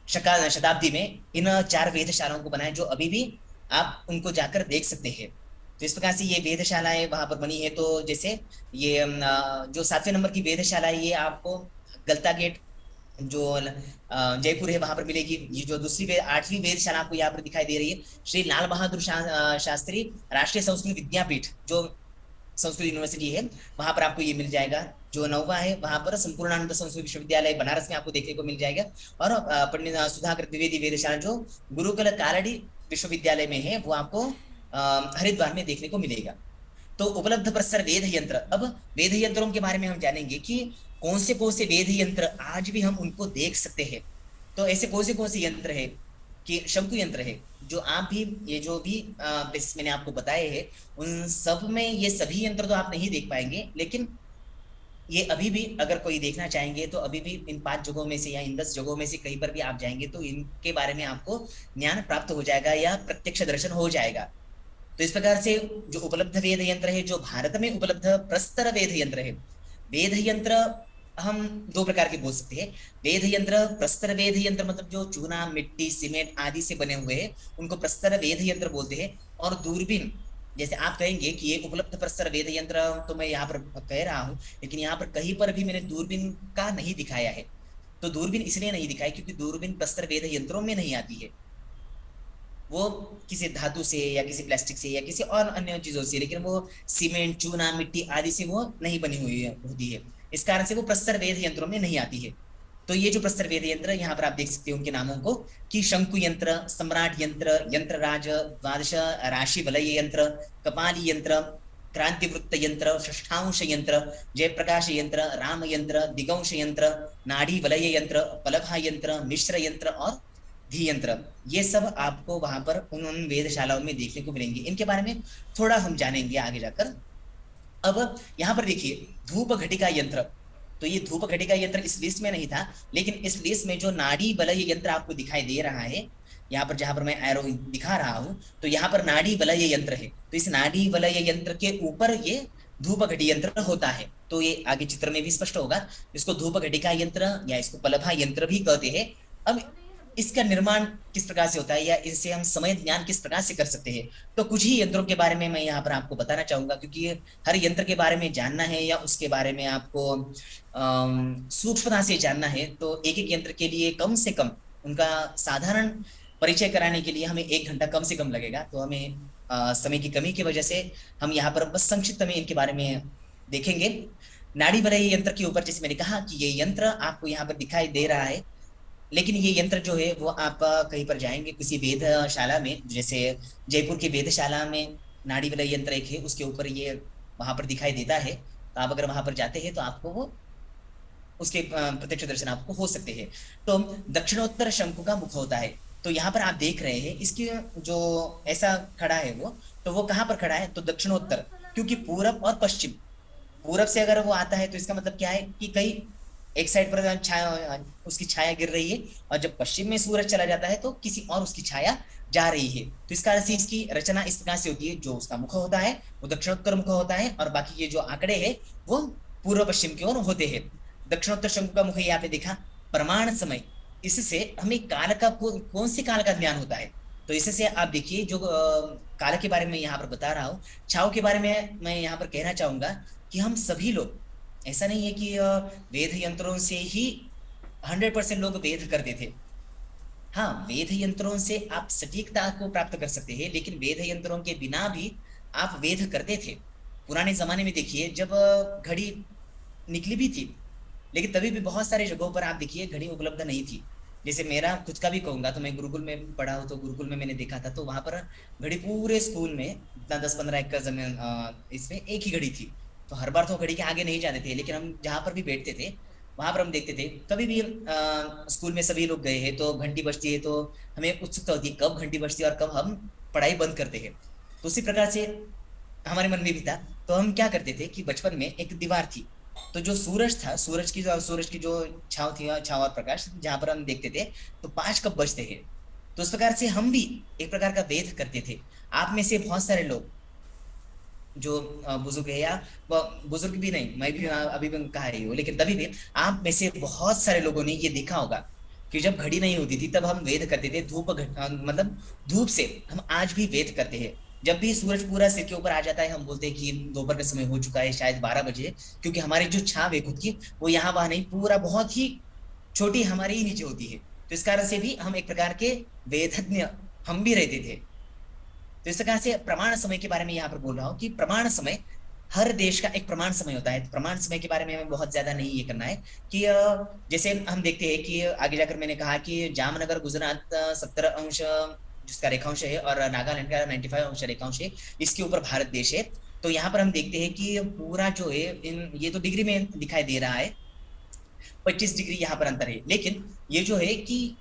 शताब्दी में इन 4 वेधशालाओं को बनाया, जो अभी भी आप उनको जाकर देख सकते हैं। तो इस प्रकार से ये वेधशालाएं वहां पर बनी है। तो जैसे ये जो 7वें नंबर की वेधशाला है, ये आपको गलता गेट जो जयपुर है वहां पर मिलेगी। ये जो दूसरी 8वीं वेधशाला आपको यहाँ पर दिखाई दे रही है, श्री लाल बहादुर शास्त्री राष्ट्रीय संस्कृत विद्यापीठ जो संस्कृत यूनिवर्सिटी है, वहां पर आपको ये मिल जाएगा। जो 9वां है वहां पर संपूर्णानंद संस्कृत विश्वविद्यालय बनारस में आपको देखने को मिल जाएगा। और पंडित सुधाकर द्विवेदी वेधशाला जो गुरुकुल कारडी विश्वविद्यालय में है, वो आपको हरिद्वार में देखने को मिलेगा। तो उपलब्ध प्रस्तर वेद यंत्र, अब वेद यंत्रों के बारे में हम जानेंगे कि कौन से वेद यंत्र आज भी हम उनको देख सकते हैं। तो ऐसे कौन से यंत्र है कि शंकु यंत्र है, जो आप भी ये जो भी बेसिस मैंने आपको बताए हैं, उन सब में ये सभी यंत्र तो आप नहीं देख पाएंगे, लेकिन ये अभी भी अगर कोई देखना चाहेंगे तो अभी भी इन 5 जगहों में से या इन 10 जगहों में से कहीं पर भी आप जाएंगे तो इनके बारे में आपको ज्ञान प्राप्त हो जाएगा या प्रत्यक्ष दर्शन हो जाएगा। तो इस प्रकार से जो उपलब्ध वेद यंत्र है, जो भारत में उपलब्ध प्रस्तर वेद यंत्र है, वेद यंत्र हम दो प्रकार के बोल सकते हैं। वेद यंत्र, प्रस्तर वेद यंत्र, मतलब जो चूना, मिट्टी, सीमेंट आदि से बने हुए हैं उनको प्रस्तर वेद यंत्र बोलते हैं। और दूरबीन, जैसे आप कहेंगे कि ये उपलब्ध प्रस्तर वेद यंत्र तो मैं यहाँ पर कह रहा हूँ, लेकिन यहाँ पर कहीं पर भी मैंने दूरबीन का नहीं दिखाया है। तो दूरबीन इसलिए नहीं दिखाई क्योंकि दूरबीन प्रस्तर वेद यंत्रों में नहीं आती है, वो किसी धातु से या किसी प्लास्टिक से या किसी और अन्य चीजों से, लेकिन वो सीमेंट, चूना, मिट्टी आदि से वो नहीं बनी हुई होती है। इस कारण से वो प्रस्तर वेद यंत्रों में नहीं आती है। तो ये जो प्रस्तर वेद यंत्र, यहाँ पर आप देख सकते हो उनके नामों को कि शंकु यंत्र, सम्राट यंत्र, यंत्रराज, द्वादश राशि वलय यंत्र, कपाली यंत्र, क्रांति वृत्त यंत्र, षष्ठांश यंत्र, जयप्रकाश यंत्र, राम यंत्र, दिगंश यंत्र, नाड़ी वलय यंत्र, पलभा यंत्र, मिश्र यंत्र और धी यंत्र, ये सब आपको वहां पर उन वेदशालाओं में देखने को मिलेंगे। इनके बारे में थोड़ा हम जानेंगे आगे जाकर। अब यहाँ पर देखिए धूप घटिका यंत्र, तो ये धूप घटिका यंत्र इस लिस्ट में नहीं था, लेकिन इस लिस्ट में जो नाड़ी वलय यंत्र आपको दिखाई दे रहा है, यहाँ पर जहां पर मैं एरो दिखा रहा हूं, तो यहाँ पर नाड़ी वलय यंत्र है। तो इस नाड़ी वलय यंत्र के ऊपर ये धूप घटी यंत्र होता है। तो ये आगे चित्र में भी स्पष्ट होगा। इसको धूप घटिका यंत्र या इसको पलभा यंत्र भी कहते हैं। अब इसका निर्माण किस प्रकार से होता है या इससे हम समय ज्ञान किस प्रकार से कर सकते हैं, तो कुछ ही यंत्रों के बारे में मैं यहाँ पर आपको बताना चाहूंगा, क्योंकि हर यंत्र के बारे में जानना है या उसके बारे में आपको सूक्ष्मता से जानना है, तो एक एक यंत्र के लिए कम से कम उनका साधारण परिचय कराने के लिए हमें 1 घंटा कम से कम लगेगा। तो हमें समय की कमी की वजह से हम यहाँ पर बस संक्षिप्त में इनके बारे में देखेंगे। नाड़ी वलय यंत्र के ऊपर जैसे मैंने कहा कि ये यंत्र आपको यहाँ पर दिखाई दे रहा है, लेकिन ये यंत्र जो है वो आप कहीं पर जाएंगे किसी वेदशाला में, जैसे जयपुर की वेदशाला में नाड़ी वलय यंत्र एक है, उसके ऊपर ये वहां पर दिखाई देता है। तो आप अगर वहां पर जाते हैं तो आपको वो उसके प्रत्यक्ष दर्शन आपको हो सकते हैं। तो दक्षिणोत्तर शंकु का मुख होता है। तो यहाँ पर आप देख रहे हैं इसकी जो ऐसा खड़ा है वो, तो वो कहाँ पर खड़ा है, तो दक्षिणोत्तर, क्योंकि पूरब और पश्चिम, पूरब से अगर वो आता है तो इसका मतलब क्या है कि कहीं एक साइड पर छाया, उसकी छाया गिर रही है, और जब पश्चिम में सूरज चला जाता है तो किसी और उसकी छाया जा रही है। तो इस कारण से इसकी रचना इस प्रकार से होती है, जो उसका मुख होता है वो दक्षिणोत्तर मुख होता है, और बाकी ये जो आंकड़े हैं वो पूर्व पश्चिम की ओर होते हैं। दक्षिणोत्तर शंकु का मुख यहाँ पे देखा। प्रमाण समय, इससे हमें काल का कौन सी काल का ज्ञान होता है, तो इससे आप देखिए जो काल के बारे में यहाँ पर बता रहा हूँ। छाव के बारे में मैं यहाँ पर कहना चाहूंगा कि हम सभी लोग, ऐसा नहीं है कि वेद यंत्रों से ही 100% लोग वेद करते थे। हाँ, वेद यंत्रों से आप सटीकता को प्राप्त कर सकते हैं, लेकिन वेद यंत्रों के बिना भी आप वेद करते थे। पुराने जमाने में देखिए जब घड़ी निकली भी थी, लेकिन तभी भी बहुत सारे जगहों पर आप देखिए घड़ी उपलब्ध नहीं थी। जैसे मेरा खुद का भी कहूंगा तो मैं गुरुकुल में पढ़ा हूँ, तो गुरुकुल में मैंने देखा था, तो वहां पर घड़ी पूरे स्कूल में इतना 10-15 एकड़ जमीन इसमें एक ही घड़ी थी। तो हर बार तो घड़ी के आगे नहीं जाते थे, लेकिन हम जहां पर भी बैठते थे वहां पर हम देखते थे। कभी भी स्कूल में सभी लोग गए हैं तो घंटी बजती है, तो हमें उत्सुकता होती है कब घंटी बजती है और कब हम पढ़ाई बंद करते हैं। तो उसी प्रकार से हमारे मन में भी था। तो हम क्या करते थे कि बचपन में एक दीवार थी, तो जो सूरज था, सूरज की जो छाव थी, छाव और प्रकाश जहां पर हम देखते थे, तो 5 कब बजते हैं। तो उस प्रकार से हम भी एक प्रकार का वेद करते थे। आप में से बहुत सारे लोग जो बुजुर्ग है, या बुजुर्ग भी नहीं, मैं भी अभी भी कहा रही हूँ, लेकिन तभी भी आप में से बहुत सारे लोगों ने ये देखा होगा कि जब घड़ी नहीं होती थी तब हम वेद करते थे। मतलब धूप से हम आज भी वेद करते हैं। जब भी सूरज पूरा सिर के ऊपर आ जाता है हम बोलते हैं कि दोपहर का समय हो चुका है, शायद 12 बजे, क्योंकि हमारी जो छाव है खुद की वो यहाँ वहां नहीं, पूरा बहुत ही छोटी हमारे ही नीचे होती है। तो इस कारण से भी हम एक प्रकार के वेदज्ञ हम भी रहते थे। तो इस प्रकार से प्रमाण समय के बारे में यहाँ पर बोल रहा हूँ कि प्रमाण समय, हर देश का एक प्रमाण समय होता है। प्रमाण समय के बारे में हमें बहुत ज्यादा नहीं ये करना है कि जैसे हम देखते हैं कि आगे जाकर मैंने कहा कि जामनगर गुजरात 70° जिसका रेखांश है, और नागालैंड का 95 रेखांश है, इसके ऊपर भारत देश है। तो यहाँ पर हम देखते हैं कि पूरा जो है ये तो डिग्री में दिखाई दे रहा है, 25 डिग्री यहाँ पर अंतर है। लेकिन ये जो है कि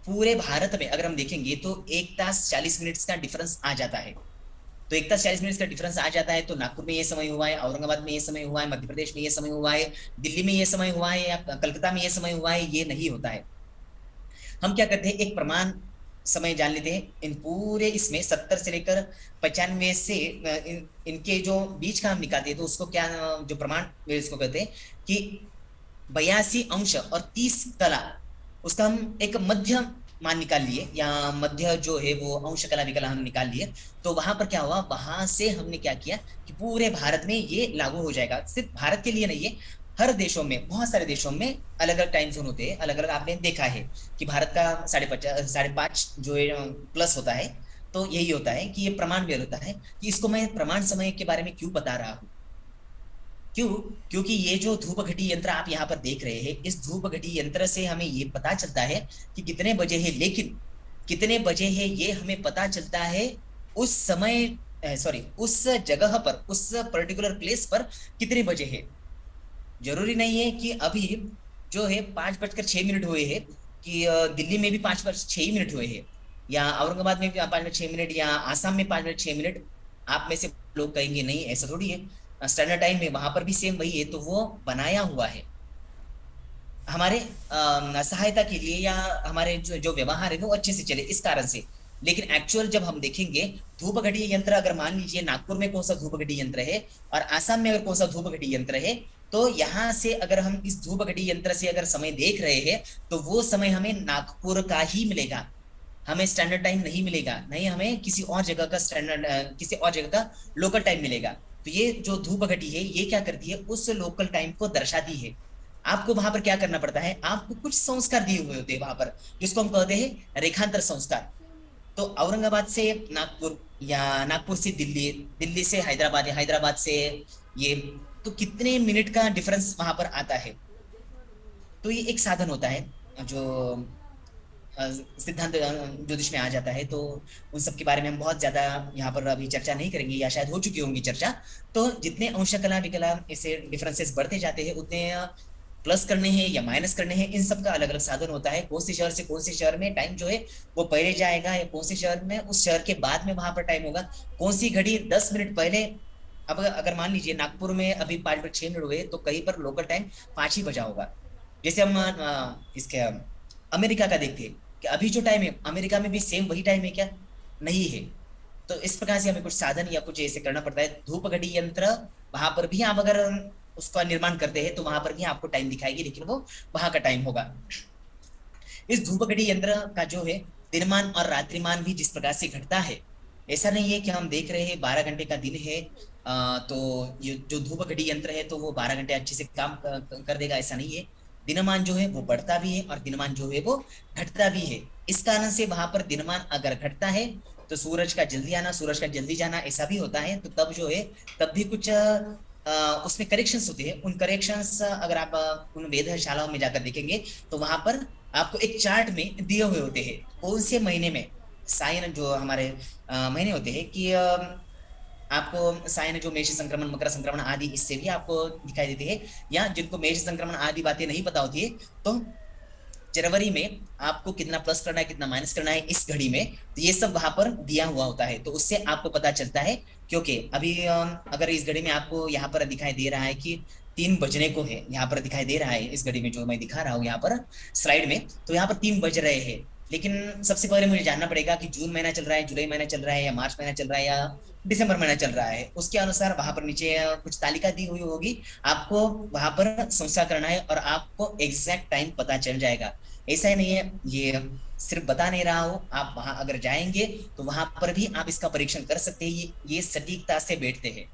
पूरे भारत में अगर हम देखेंगे तो 1 तास 40 मिनट का डिफरेंस आ जाता है। तो 1 तास 40 मिनट का डिफरेंस आ जाता है। तो नागपुर में ये समय हुआ है, औरंगाबाद में ये समय हुआ है, मध्य प्रदेश में ये समय हुआ है, दिल्ली में ये समय हुआ है, या कलकत्ता में ये समय हुआ है, ये नहीं होता है। हम क्या करते हैं, एक प्रमाण समय जान लेते हैं। इन पूरे इसमें 70 से लेकर 95 से इनके जो बीच का हम निकालते हैं, तो उसको क्या जो प्रमाण इसको कहते हैं कि 82 अंश और 30 कला, उसका हम एक मध्य मान निकाल लिए, या मध्य जो है वो अंश कला विकला हम निकाल लिए। तो वहां पर क्या हुआ, वहां से हमने क्या किया कि पूरे भारत में ये लागू हो जाएगा। सिर्फ भारत के लिए नहीं है, हर देशों में, बहुत सारे देशों में अलग अलग टाइम जोन होते हैं, अलग अलग आपने देखा है कि भारत का 5:30 जो है प्लस होता है। तो यही होता है कि ये प्रमाण वेल होता है। कि इसको मैं प्रमाण समय के बारे में क्यों बता रहा हूँ, क्यों, क्योंकि ये जो धूप घटी यंत्र आप यहाँ पर देख रहे हैं, इस धूप घटी यंत्र से हमें ये पता चलता है कि कितने बजे है, लेकिन कितने बजे है ये हमें पता चलता है उस समय, सॉरी, उस जगह पर, उस पर्टिकुलर प्लेस पर कितने बजे है। जरूरी नहीं है कि अभी जो है 5:06 हुए हैं, कि दिल्ली में भी 5:06 हुए हैं, या औरंगाबाद में भी 5:06, या आसाम में 5:06। आप में से लोग कहेंगे नहीं ऐसा थोड़ी है, स्टैंडर्ड टाइम में वहां पर भी सेम वही है। तो वो बनाया हुआ है हमारे सहायता के लिए, या हमारे जो जो व्यवहार है वो अच्छे से चले इस कारण से। लेकिन एक्चुअल जब हम देखेंगे धूप घटी यंत्र, अगर मान लीजिए नागपुर में कौन सा धूप घटी यंत्र है और आसाम में अगर कौन सा धूप घटी यंत्र है, तो यहाँ से अगर हम इस धूप घटी यंत्र से अगर समय देख रहे हैं, तो वो समय हमें नागपुर का ही मिलेगा, हमें स्टैंडर्ड टाइम नहीं मिलेगा, नहीं हमें किसी और जगह का स्टैंडर्ड, किसी और जगह का लोकल टाइम मिलेगा। तो ये जो धूप घटी है ये क्या करती है, उस लोकल टाइम को दर्शाती है। आपको वहां पर क्या करना पड़ता है, आपको कुछ संस्कार दिए हुए होते हैं वहां पर, जिसको हम कहते हैं रेखांतर संस्कार। तो औरंगाबाद से नागपुर, या नागपुर से दिल्ली, दिल्ली से हैदराबाद, या हैदराबाद से ये, तो कितने मिनट का डिफरेंस वहां पर आता है। तो ये एक साधन होता है जो सिद्धांत ज्योतिष में आ जाता है। तो उन सब के बारे में हम बहुत ज्यादा यहाँ पर अभी चर्चा नहीं करेंगे, या शायद हो चुकी होंगी चर्चा। तो जितने अंश कला विकला ऐसे डिफरेंसेस बढ़ते जाते हैं, उतने प्लस करने हैं या माइनस करने हैं, इन सब का अलग अलग साधन होता है। कौन से शहर से कौन से शहर में टाइम जो है वो पहले जाएगा, या कौन से शहर में उस शहर के बाद में वहां पर टाइम होगा, कौन सी घड़ी 10 मिनट पहले। अब अगर मान लीजिए नागपुर में अभी 5:06 हुए, तो कहीं पर लोकल टाइम 5 ही बजा होगा। जैसे हम इसके अमेरिका का देखते हैं कि अभी जो टाइम है अमेरिका में भी सेम वही टाइम है क्या, नहीं है। तो इस प्रकार से हमें कुछ साधन या कुछ ऐसे करना पड़ता है। धूप घड़ी यंत्र वहां पर भी आप अगर उसका निर्माण करते हैं, तो वहां पर भी आपको टाइम दिखाएगी, लेकिन वो वहां का टाइम होगा। इस धूप घड़ी यंत्र का जो है दिनमान और रात्रिमान भी जिस प्रकार से घटता है, ऐसा नहीं है कि हम देख रहे हैं 12 घंटे का दिन है, तो ये जो धूप घड़ी यंत्र है तो वो 12 घंटे अच्छे से काम कर देगा, ऐसा नहीं है। दिनमान जो है वो बढ़ता भी है और दिनमान जो है वो घटता भी है। इस कारण से वहां पर दिनमान अगर घटता है तो सूरज का जल्दी आना, सूरज का जल्दी जाना, ऐसा भी होता है। तो तब जो है तब भी कुछ उसमें करेक्शंस होते हैं। उन करेक्शंस अगर आप उन वेधशालाओं में जाकर देखेंगे, तो वहां पर आपको एक चार्ट में दिए हुए होते हैं कौन से महीने में साइन, जो हमारे महीने होते हैं कि आपको साइन जो मेष संक्रमण, मकर संक्रमण आदि, इससे भी आपको दिखाई देते हैं। या जिनको मेष संक्रमण आदि बातें नहीं पता होती है, तो जनवरी में आपको कितना प्लस करना है, कितना माइनस करना है इस घड़ी में, तो ये सब वहां पर दिया हुआ होता है। तो उससे आपको पता चलता है। क्योंकि अभी अगर इस घड़ी में आपको यहाँ पर दिखाई दे रहा है कि 3 बजने को है, यहाँ पर दिखाई दे रहा है इस घड़ी में जो मैं दिखा रहा हूँ यहाँ पर स्लाइड में, तो यहाँ पर 3 बज रहे हैं। लेकिन सबसे पहले मुझे जानना पड़ेगा कि जून महीना चल रहा है, जुलाई महीना चल रहा है, या मार्च महीना चल रहा है, या दिसंबर महीना चल रहा है। उसके अनुसार वहां पर नीचे कुछ तालिका दी हुई होगी, आपको वहां पर संख्या करना है और आपको एग्जैक्ट टाइम पता चल जाएगा। ऐसा ही नहीं है, ये सिर्फ बता नहीं रहा हूं, आप वहां अगर जाएंगे तो वहां पर भी आप इसका परीक्षण कर सकते हैं। ये सटीकता से बैठते हैं।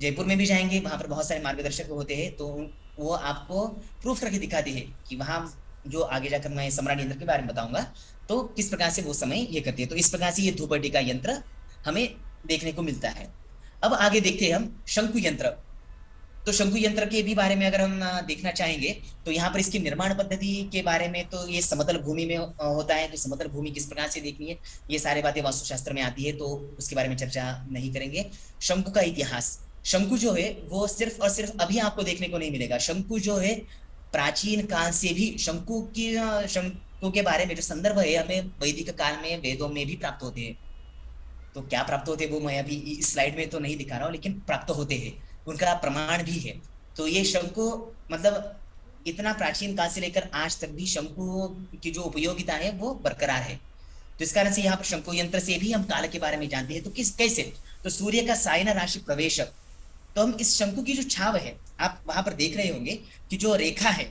जयपुर में भी जाएंगे, वहां पर बहुत सारे मार्गदर्शक होते हैं, तो वो आपको प्रूफ करके दिखाते हैं कि वहां जो आगे जाकर मैं सम्राट यंत्र के बारे में बताऊंगा, तो किस प्रकार से वो समय ये करती है। तो इस प्रकार से ये धूपघटी का यंत्र हमें देखने को मिलता है। अब आगे देखते हैं हम शंकु यंत्र। तो शंकु यंत्र के भी बारे में अगर हम देखना चाहेंगे, तो यहाँ पर इसकी निर्माण पद्धति के बारे में, तो ये समतल भूमि में होता है। तो समतल भूमि किस प्रकार से देखनी है, ये सारे बातें वास्तुशास्त्र में आती है, तो उसके बारे में चर्चा नहीं करेंगे। शंकु का इतिहास, शंकु जो है वो सिर्फ और सिर्फ अभी आपको देखने को नहीं मिलेगा। शंकु जो है प्राचीन काल से भी शंकु के बारे में जो संदर्भ है हमें वैदिक काल में वेदों में भी प्राप्त होते हैं। तो क्या प्राप्त होते हैं वो मैं अभी इस स्लाइड में तो नहीं दिखा रहा हूँ, लेकिन प्राप्त होते हैं, उनका प्रमाण भी है। तो ये शंकु मतलब इतना प्राचीन काल से लेकर आज तक भी शंकु की जो उपयोगिता है वो बरकरार है। तो इस कारण से यहाँ पर शंकु यंत्र से भी हम काल के बारे में जानते हैं। तो किस कैसे, तो सूर्य का सायन राशि प्रवेश तो हम इस शंकु की जो छाव है, आप वहां पर देख रहे होंगे कि जो रेखा है,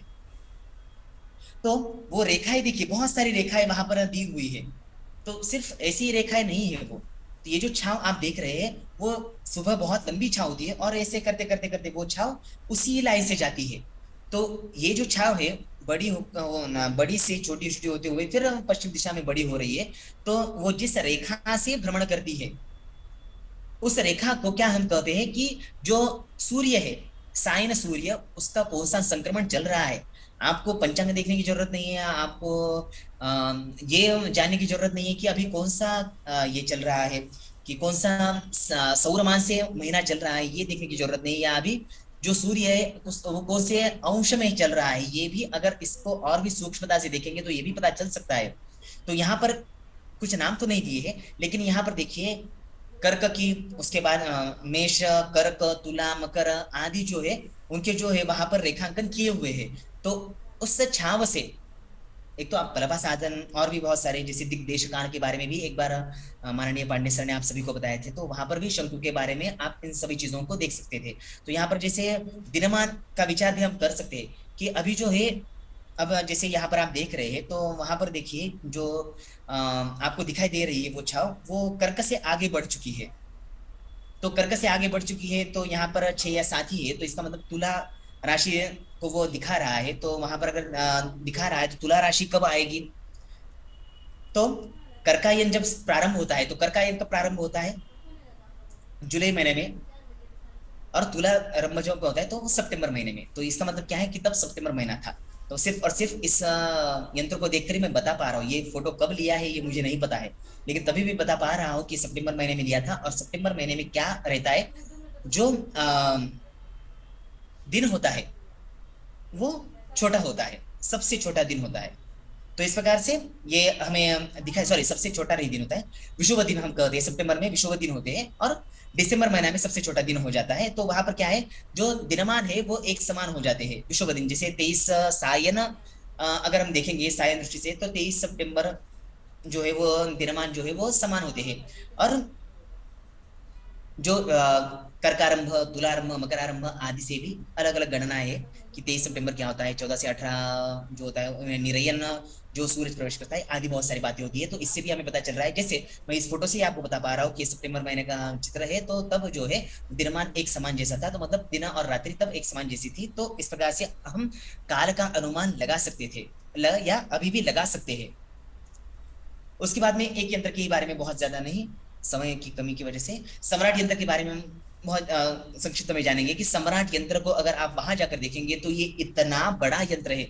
तो वो रेखाएं देखिए, बहुत सारी रेखाएं वहां पर दी हुई है। तो सिर्फ ऐसी रेखाएं नहीं है वो, तो ये जो छाव आप देख रहे हैं वो सुबह बहुत लंबी छाव होती है और ऐसे करते करते करते वो छाव उसी लाइन से जाती है। तो ये जो छाव है बड़ी से छोटी छोटी होते हुए फिर पश्चिम दिशा में बड़ी हो रही है। तो वो जिस रेखा से भ्रमण करती है, उस रेखा को क्या हम कहते हैं कि जो सूर्य है, साइन सूर्य, उसका कौन सा संक्रमण चल रहा है। आपको पंचांग देखने की जरूरत नहीं है, आपको ये जानने की जरूरत नहीं है कि अभी कौन सा ये चल रहा है, कि कौन सा सौरमान से महीना चल रहा है, ये देखने की जरूरत नहीं है। या अभी जो सूर्य है वो कौन से अंश में चल रहा है, ये भी अगर इसको और भी सूक्ष्मता से देखेंगे तो ये भी पता चल सकता है। तो यहाँ पर कुछ नाम तो नहीं दिए हैं, लेकिन यहाँ पर देखिए कर्क की, उसके बाद मेष, कर्क, तुला, मकर आदि जो है उनके जो है वहां पर रेखांकन किए हुए हैं। तो उस छाव से एक तो आप प्रभा साधन और भी बहुत सारे, जैसे दिग्देशकान के बारे में भी एक बार माननीय पांडे सर ने आप सभी को बताए थे, तो वहां पर भी शंकु के बारे में आप इन सभी चीजों को देख सकते थे। तो यहाँ पर जैसे दिनमान का विचार भी हम कर सकते हैं कि अभी जो है, अब जैसे यहाँ पर आप देख रहे हैं तो वहां पर देखिए जो आपको दिखाई दे रही है वो छाव, वो कर्क से आगे बढ़ चुकी है। तो कर्क से आगे बढ़ चुकी है तो यहाँ पर 6 या 7 ही है, तो इसका मतलब तुला राशि को वो दिखा रहा है। तो वहां पर अगर दिखा रहा है तो तुला राशि कब आएगी, तो कर्कायन जब प्रारंभ होता है, तो कर्कायन कब प्रारंभ होता है, जुलाई महीने में, और तुला आरंभ जब होता है तो वो सितंबर महीने में। तो इसका मतलब क्या है कि तब सितंबर महीना था। तो सिर्फ और सिर्फ इस यंत्र को देखकर ही मैं बता पा रहा हूँ, ये फोटो कब लिया है ये मुझे नहीं पता है, लेकिन तभी भी बता पा रहा हूँ कि सितंबर महीने में लिया था। और सितंबर महीने में क्या रहता है, जो दिन होता है वो छोटा होता है, सबसे छोटा दिन होता है। तो इस प्रकार से ये हमें दिखाई, सॉरी सबसे छोटा नहीं दिन होता है, विषुवत दिन हम कहते हैं। सितंबर में विषुवत दिन होते हैं और दिसंबर महीना में सबसे छोटा दिन हो जाता है। तो वहां पर क्या है, जो दिनमान है वो एक समान हो जाते हैं विषुवत दिन। जैसे 23 सायन, अगर हम देखेंगे सायन दृष्टि से, तो 23 सितंबर जो है वो दिनमान जो है वो समान होते हैं। और जो कर्कारंभ, तुलारंभ, मकरारंभ आदि से भी अलग अलग गणनाएं है कि 23 सितंबर क्या होता है, 14 से 18 जो होता है निरयन, जो सूरज प्रवेश करता है, आदि बहुत सारी बातें होती है। तो इससे भी हमें पता चल रहा है, जैसे मैं इस फोटो से आपको बता पा रहा हूँ कि सितंबर महीने का चित्र है, तो तब जो है दिनमान एक समान जैसा था, तो मतलब दिन और रात्रि तब एक समान जैसी थी। तो इस प्रकार से हम काल का अनुमान लगा सकते थे, या अभी भी लगा सकते हैं। उसके बाद में एक यंत्र के बारे में बहुत ज्यादा नहीं, समय की कमी की वजह से सम्राट यंत्र के बारे में हम बहुत संक्षिप्त में जानेंगे कि सम्राट यंत्र को अगर आप वहां जाकर देखेंगे तो ये इतना बड़ा यंत्र है,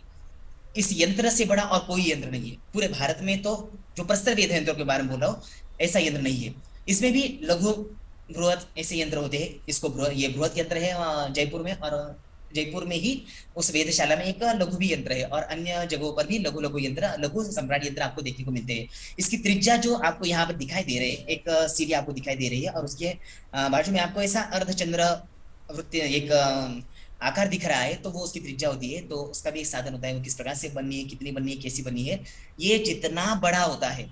इस यंत्र से बड़ा और कोई यंत्र नहीं है पूरे भारत में। तो जो प्रस्तर वेद यंत्रों के बारे में बोल रहा हूँ, ऐसा यंत्र नहीं है। इसमें भी लघु बृहत ऐसे यंत्र होते हैं। इसको ये बृहत यंत्र है जयपुर में, और जयपुर में ही उस वेदशाला में एक लघु भी यंत्र है, और अन्य जगहों पर भी लघु लघु यंत्र, लघु सम्राट यंत्र आपको देखने को मिलते हैं। इसकी त्रिज्या जो आपको यहाँ पर दिखाई दे रहे हैं, एक सीढ़ी आपको दिखाई दे रही है, और उसके बाजू में आपको ऐसा अर्धचंद्र वृत्त एक आकार दिख रहा है, तो वो उसकी त्रिज्या होती है। तो उसका भी एक साधन होता है, वो किस प्रकार से बननी है, कितनी बननी है, कैसी बननी है। ये जितना बड़ा होता है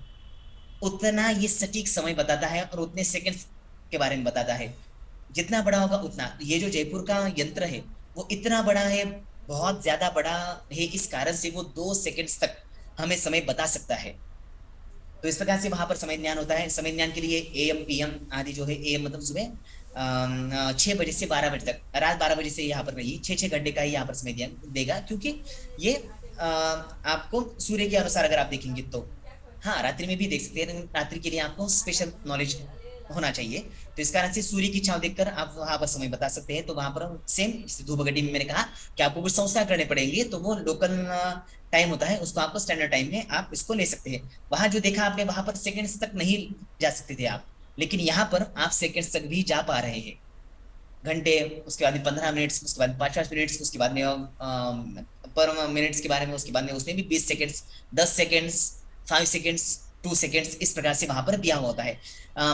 उतना ये सटीक समय बताता है और उतने सेकंड के बारे में बताता है। जितना बड़ा होगा उतना, ये जो जयपुर का यंत्र है वो इतना बड़ा है, बहुत ज्यादा बड़ा है, इस कारण से वो 2 सेकंड्स तक हमें समय बता सकता है। तो इस प्रकार से वहां पर समय ज्ञान होता है। समय ज्ञान के लिए एएम पीएम आदि जो है, एएम मतलब सुबह 6 बजे से 12 बजे तक, रात 12 बजे से यहाँ पर रही 6 घंटे का ही यहाँ पर समय ज्ञान देगा, क्योंकि ये आपको सूर्य के अनुसार अगर आप देखेंगे तो, हाँ रात्रि में भी देख सकते हैं, रात्रि के लिए आपको स्पेशल नॉलेज होना चाहिए। तो इस कारण से सूर्य की छांव देखकर आप वहां पर समय बता सकते हैं। तो वहां पर सेम धूप घटी में मैंने कहा कि आपको कुछ संस्कार करने पड़ेंगे, तो वो लोकल टाइम होता है, उसको आपको स्टैंडर्ड टाइम में आप इसको ले सकते हैं। वहां जो देखा आपने, वहां पर सेकंड्स तक नहीं जा सकते थे आप, लेकिन यहाँ पर आप सेकंड्स तक भी जा पा रहे हैं, घंटे, उसके बाद में 15 मिनट्स, उसके बाद 5 मिनट्स, उसके बाद में पर मिनट्स के बारे में, उसके बाद में उसमें भी 20 सेकंड्स, 10 सेकंड्स, 5 सेकंड्स, 2 सेकंड्स, इस प्रकार से वहां पर दिया होता है।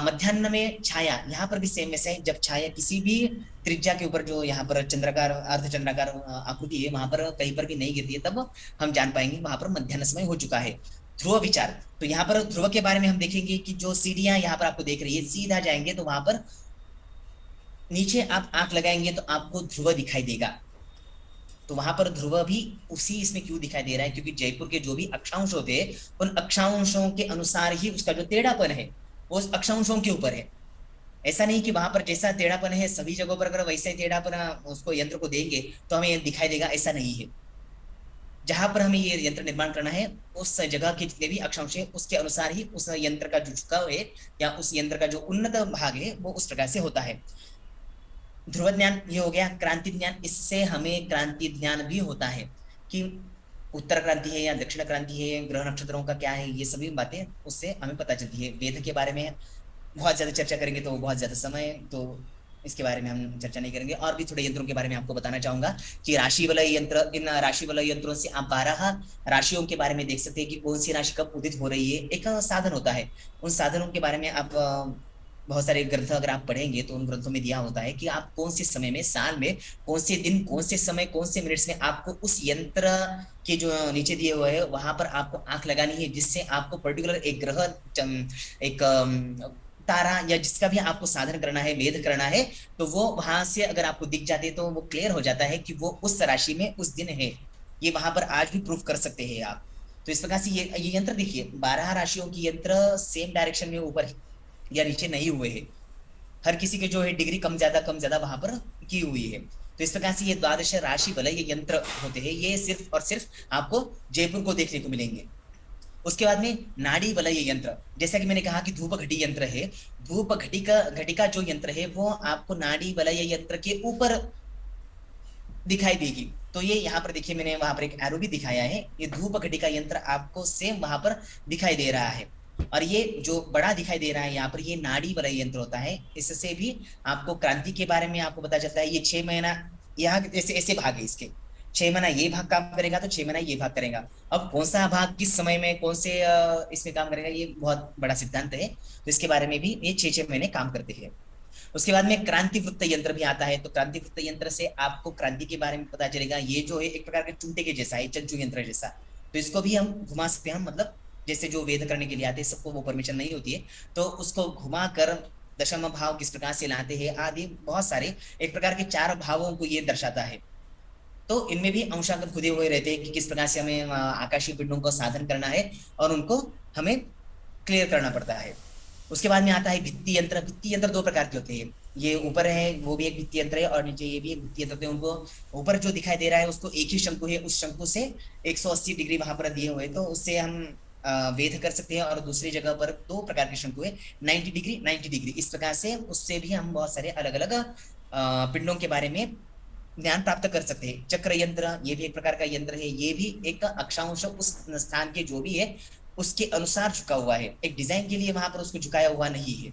मध्याह्न में छाया, यहाँ पर भी सेम वैसे है, जब छाया किसी भी त्रिज्या के ऊपर, जो यहाँ पर चंद्राकार, अर्धचंद्राकार आकृति है, वहां पर कहीं पर भी नहीं गिरती है, तब हम जान पाएंगे वहां पर मध्याह्न समय हो चुका है। ध्रुव विचार, तो यहाँ पर ध्रुव के बारे में हम देखेंगे कि जो सीढ़ियां यहाँ पर आपको देख रही है, सीधा जाएंगे तो वहां पर नीचे आप आंख लगाएंगे तो आपको ध्रुव दिखाई देगा। तो वहां पर ध्रुव भी उसी इसमें क्यों दिखाई दे रहा है, क्योंकि जयपुर के जो भी अक्षांश होते हैं उन अक्षांशों के अनुसार ही उसका जो टेढ़ापन है वो उस अक्षांशों के ऊपर है। ऐसा नहीं कि वहां पर जैसा टेढ़ापन है सभी जगहों पर अगर वैसे ही टेढ़ापन उसको यंत्र को देंगे तो हमें दिखाई देगा, ऐसा नहीं है। जहां पर हमें ये यंत्र निर्माण करना है उस जगह के जितने भी अक्षांश है उसके अनुसार ही उस यंत्र का जो झुकाव है या उस यंत्र का जो उन्नत भाग है वो उस प्रकार से होता है। ध्रुव ज्ञान ये हो गया। क्रांति ज्ञान, इससे हमें क्रांति ज्ञान भी होता है कि उत्तर क्रांति है या दक्षिण क्रांति है, ग्रह नक्षत्रों का क्या है, ये सभी बातें उससे हमें पता चलती है। वेद के बारे में बहुत ज्यादा चर्चा करेंगे तो बहुत ज्यादा समय, तो इसके बारे में हम चर्चा नहीं करेंगे। और भी थोड़े यंत्रों के बारे में आपको बताना चाहूंगा कि राशि वलय यंत्र, इन राशि वलय यंत्रों से आप 12 राशियों के बारे में देख सकते हैं कि कौन सी राशि कब उदित हो रही है। एक साधन होता है, उन साधनों के बारे में आप बहुत सारे ग्रंथ अगर आप पढ़ेंगे तो उन ग्रंथों में दिया होता है कि आप कौन से समय में, साल में, कौन से दिन, कौन से समय, कौन से मिनट्स में आपको उस यंत्र के जो नीचे दिए हुए है वहां पर आपको आंख लगानी है, जिससे आपको पर्टिकुलर एक ग्रह, एक तारा या जिसका भी आपको साधन करना है, वेद करना है, तो वो वहां से अगर आपको दिख जाते तो वो क्लियर हो जाता है कि वो उस राशि में उस दिन है। ये वहां पर आज भी प्रूफ कर सकते हैं आप। तो इस प्रकार से ये यंत्र देखिए, 12 राशियों की यंत्र सेम डायरेक्शन में ऊपर या नीचे नहीं हुए हैं। हर किसी के जो है डिग्री कम ज्यादा वहां पर की हुई है। तो इस प्रकार से ये द्वादश राशि वलय ये यंत्र होते हैं, ये सिर्फ और सिर्फ आपको जयपुर को देखने को मिलेंगे। उसके बाद में नाड़ी वलय यंत्र, जैसा कि मैंने कहा कि धूप घटी यंत्र है, धूप घटिका जो यंत्र है वो आपको नाड़ी वलय यंत्र के ऊपर दिखाई देगी। तो ये यहाँ पर देखिए मैंने वहां पर एक एरो भी दिखाया है, ये धूप घटिका यंत्र आपको सेम वहां पर दिखाई दे रहा है। और ये जो बड़ा दिखाई दे रहा है यहाँ पर, ये नाड़ी वलय यंत्र होता है। इससे भी आपको क्रांति के बारे में आपको पता चलता है। ये 6 महीना यहाँ ऐसे ऐसे भाग है इसके, 6 महीना ये भाग काम करेगा तो 6 महीना ये भाग करेगा। अब कौन सा भाग किस समय में कौन से इसमें काम करेगा, ये बहुत बड़ा सिद्धांत है। तो इसके बारे में भी ये 6 महीने काम करते हैं। उसके बाद में क्रांति वृत्त यंत्र भी आता है। तो क्रांति वृत्त यंत्र से आपको क्रांति के बारे में पता चलेगा। ये जो है एक प्रकार के चूंटे के जैसा है, चंचू यंत्र जैसा। तो इसको भी हम घुमा सकते हैं, मतलब जैसे जो वेद करने के लिए आते हैं सबको वो परमिशन नहीं होती है, तो उसको घुमा कर दशम भाव किस प्रकार से लाते हैं आदि बहुत सारे एक प्रकार के 4 भावों को ये दर्शाता है। तो इनमें भी अंशांकन खुदे हुए रहते हैं कि किस प्रकार से हमें आकाशीय पिंडों को साधन करना है और उनको हमें क्लियर करना पड़ता है। उसके बाद में आता है भित्ति यंत्र। भित्ति यंत्र 2 प्रकार के होते हैं, ये ऊपर है वो भी एक भित्ति यंत्र है और नीचे ये भी एक भित्ति यंत्र है। उनको ऊपर जो दिखाई दे रहा है उसको एक ही शंकु है, उस शंकु से 180 डिग्री वहां पर दिए हुए, तो उससे हम वेध कर सकते हैं। और दूसरी जगह पर 2 प्रकार के शंकु है, 90 डिग्री 90 डिग्री, इस प्रकार से उससे भी हम बहुत सारे अलग अलग पिंडों के बारे में ज्ञान प्राप्त कर सकते हैं। चक्र यंत्र ये भी एक प्रकार का यंत्र है, ये भी एक अक्षांश उस स्थान के जो भी है उसके अनुसार झुका हुआ है, एक डिजाइन के लिए वहां पर उसको झुकाया हुआ नहीं है।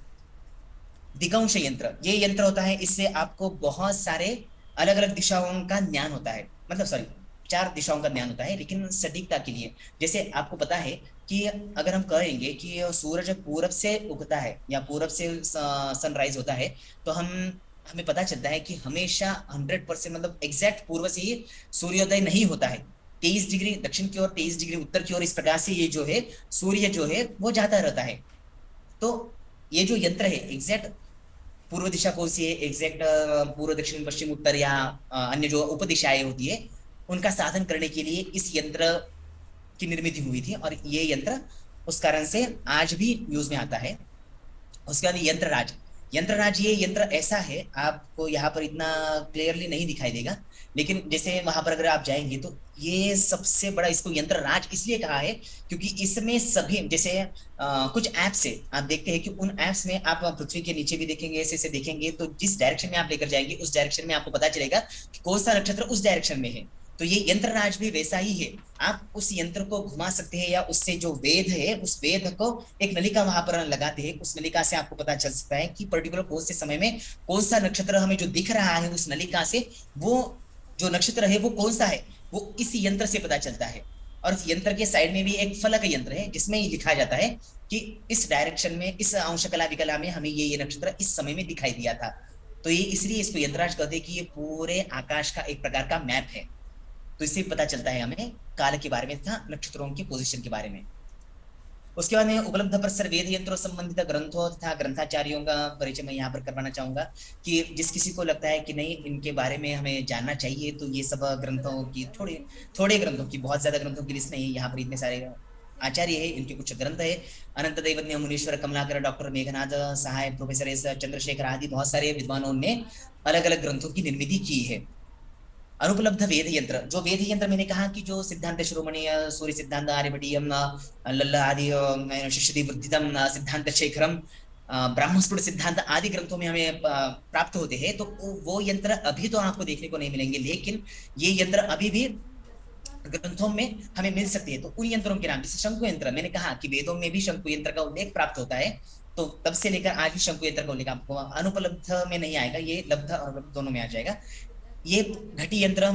दिगंश यंत्र ये यंत्र होता है, इससे आपको बहुत सारे अलग अलग दिशाओं का ज्ञान होता है, मतलब सॉरी 4 दिशाओं का ज्ञान होता है, लेकिन सटीकता के लिए। जैसे आपको पता है कि अगर हम कहेंगे कि सूरज पूरब से उगता है या पूरब से सनराइज होता है, तो हमें पता चलता है कि हमेशा 100% मतलब एग्जैक्ट पूर्व से ही सूर्योदय नहीं होता है। 23 डिग्री दक्षिण की ओर, 23 डिग्री उत्तर की ओर, इस प्रकार से ये जो है सूर्य जो है वो जाता रहता है। तो ये जो यंत्र है एग्जैक्ट पूर्व दिशा कौन सी है, एग्जैक्ट पूर्व दक्षिण पश्चिम उत्तर या अन्य जो उपदिशाएं होती है उनका साधन करने के लिए इस यंत्र की निर्मित हुई थी और ये यंत्र उस कारण से आज भी यूज में आता है। उसके बाद यंत्रराज। यंत्रराज ये यंत्र ऐसा है, आपको यहाँ पर इतना क्लियरली नहीं दिखाई देगा, लेकिन जैसे वहां पर अगर आप जाएंगे तो ये सबसे बड़ा, इसको यंत्रराज इसलिए कहा है क्योंकि इसमें सभी जैसे कुछ ऐप्स है, आप देखते हैं कि उन ऐप्स में आप पृथ्वी के नीचे भी देखेंगे, ऐसे ऐसे देखेंगे, तो जिस डायरेक्शन में आप लेकर जाएंगे उस डायरेक्शन में आपको पता चलेगा कि कौन सा नक्षत्र उस डायरेक्शन में है। तो ये यंत्रराज भी वैसा ही है, आप उस यंत्र को घुमा सकते हैं या उससे जो वेद है उस वेद को एक नलिका वहां पर लगाते हैं, उस नलिका से आपको पता चल सकता है कि पर्टिकुलर कौन से समय में कौन सा नक्षत्र हमें जो दिख रहा है उस नलिका से, वो जो नक्षत्र है वो कौन सा है, वो इस यंत्र से पता चलता है। और इस यंत्र के साइड में भी एक फलक यंत्र है जिसमें ये लिखा जाता है कि इस डायरेक्शन में, इस अंश कला विकला में हमें ये नक्षत्र इस समय में दिखाई दिया था। तो ये इसलिए इसको यंत्रराज कहते हैं कि ये पूरे आकाश का एक प्रकार का मैप है। तो इससे पता चलता है हमें काल के बारे में तथा नक्षत्रों की पोजीशन के बारे में। उसके बाद में उपलब्ध प्रसर वेद यंत्रों संबंधित ग्रंथों तथा ग्रंथाचार्यों का परिचय मैं यहाँ पर करवाना चाहूंगा कि जिस किसी को लगता है कि नहीं इनके बारे में हमें जानना चाहिए तो ये सब ग्रंथों की थोड़े थोड़े ग्रंथों की, बहुत ज्यादा ग्रंथों की लिस्ट नहीं, यहाँ पर इतने सारे आचार्य है, इनके कुछ ग्रंथ है। अनंत दैवज्ञ, मुनीश्वर कमलाकर, डॉक्टर मेघनाथ सहाय, प्रोफेसर एस चंद्रशेखर आदि बहुत सारे विद्वानों ने अलग अलग ग्रंथों की निर्मित की है। अनुपलब्ध वेद यंत्र, जो वेद यंत्र मैंने कहा कि जो सिद्धांत शिरोमणि, सूर्य सिद्धांत, आर्यभटीयम, लल्ला आदि, शिष्यति वृद्धितम, सिद्धांत शेखरम, ब्राह्मस्फुट सिद्धांत आदि ग्रंथों में हमें प्राप्त होते हैं। तो वो यंत्र अभी तो आपको देखने को नहीं मिलेंगे, लेकिन ये यंत्र अभी भी ग्रंथों में हमें मिल सकती है। तो उन यंत्रों के नाम, जैसे शंकु यंत्र, मैंने कहा कि वेदों में भी शंकु यंत्र का उल्लेख प्राप्त होता है, तो तब से लेकर आज भी शंकु यंत्र का उल्लेख आपको अनुपलब्ध में नहीं आएगा, ये लब्ध और दोनों में आ जाएगा। ये घटी यंत्र,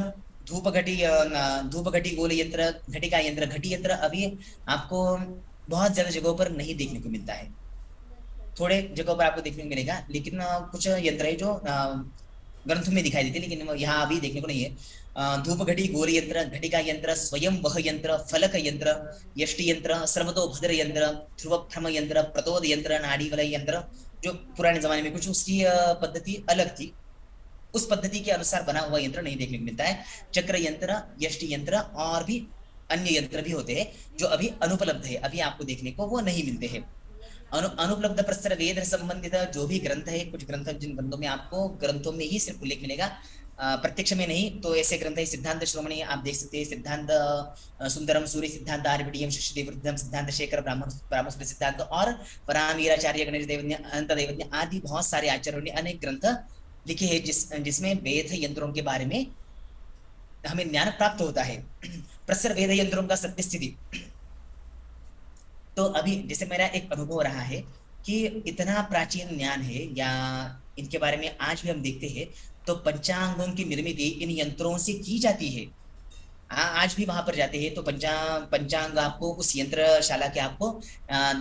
धूप घटी, धूप घटी गोल यंत्र, घटिका यंत्र, घटी यंत्र अभी आपको बहुत ज्यादा जगहों पर नहीं देखने को मिलता है, थोड़े जगहों पर आपको देखने को मिलेगा, लेकिन कुछ यंत्र है जो ग्रंथ में दिखाई देते, लेकिन यहाँ अभी देखने को नहीं है। धूप घटी गोल यंत्र, घटिका यंत्र, स्वयं वह यंत्र, फलक यंत्र, यष्टि यंत्र, सर्वतो भद्र यंत्र, ध्रुव भ्रम यंत्र, प्रतोद यंत्र, नाड़ी वलय यंत्र, जो पुराने जमाने में कुछ उसकी पद्धति अलग थी, उस पद्धति के अनुसार बना हुआ यंत्र नहीं देखने को मिलता है। चक्र यंत्र, यष्टि यंत्र और भी अन्य यंत्र भी होते हैं जो अभी अनुपलब्ध है, अभी आपको देखने को वो नहीं मिलते हैं। अनुपलब्ध प्रस्तर वेद संबंधित जो भी ग्रंथ है, कुछ ग्रंथ जिन ग्रंथों में आपको ग्रंथों में ही सिर्फ उल्लेख मिलेगा, प्रत्यक्ष में नहीं, तो ऐसे ग्रंथ है सिद्धांत श्रोमणी, आप देख सकते हैं सिद्धांत सुंदरम, सूर्य सिद्धांत, आर्यभटीयम, शिष्यदेववृद्धम, सिद्धांत शेखर, ब्राह्मण सिद्धांत और परामीराचार्य, गणेश देवज्ञ, अनंत देवज्ञ आदि बहुत सारे आचार्यों ने अनेक ग्रंथ लिखे हैं जिसमें वेद यंत्रों के बारे में हमें ज्ञान प्राप्त होता है। प्रसर वेद यंत्रों का सत्य स्थिति, तो अभी जैसे मेरा एक अनुभव रहा है कि इतना प्राचीन ज्ञान है या इनके बारे में आज भी हम देखते हैं, तो पंचांगों की निर्मित इन यंत्रों से की जाती है। आज भी वहां पर जाते हैं तो पंचांग आपको उस यंत्रशाला के आपको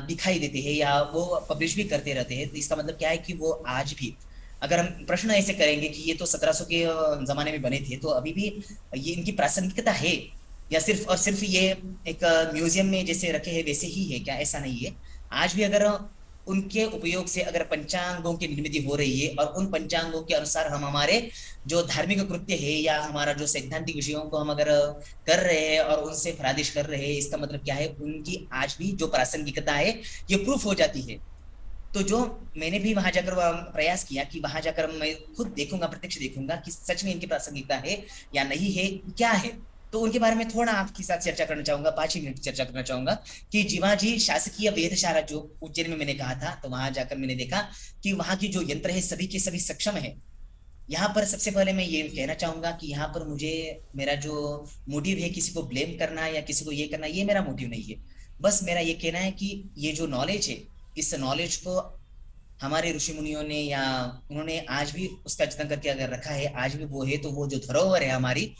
दिखाई देते हैं या वो पब्लिश भी करते रहते हैं। तो इसका मतलब क्या है कि वो आज भी, अगर हम प्रश्न ऐसे करेंगे कि ये तो 1700 के जमाने में बने थे, तो अभी भी ये इनकी प्रासंगिकता है या सिर्फ और सिर्फ ये एक म्यूजियम में जैसे रखे हैं वैसे ही है क्या? ऐसा नहीं है। आज भी अगर उनके उपयोग से अगर पंचांगों की निर्मित हो रही है और उन पंचांगों के अनुसार हम हमारे जो धार्मिक कृत्य है या हमारा जो सैद्धांतिक विषयों को हम अगर कर रहे हैं और उनसे फरादिश कर रहे हैं, इसका मतलब क्या है, उनकी आज भी जो प्रासंगिकता है ये प्रूफ हो जाती है। तो जो मैंने भी वहां जाकर प्रयास किया कि वहां जाकर मैं खुद देखूंगा, प्रत्यक्ष देखूंगा कि सच में इनकी प्रासंगिकता है या नहीं है, क्या है। तो उनके बारे में थोड़ा आपके साथ चर्चा करना चाहूंगा, 5 मिनट चर्चा करना चाहूंगा कि जीवाजी शासकीय वेधशाला जो उज्जैन में मैंने कहा था, तो वहां जाकर मैंने देखा कि वहां की जो यंत्र है सभी के सभी सक्षम है। यहाँ पर सबसे पहले मैं ये कहना चाहूंगा कि यहाँ पर मुझे मेरा जो मोटिव है किसी को ब्लेम करना या किसी को ये करना, ये मेरा मोटिव नहीं है। बस मेरा ये कहना है कि ये जो नॉलेज है, इस नॉलेज को हमारे ऋषि मुनियों ने या उन्होंने आज भी उसका जतन करके अगर रखा है, आज भी वो है, तो वो जो धरोहर है हमारी,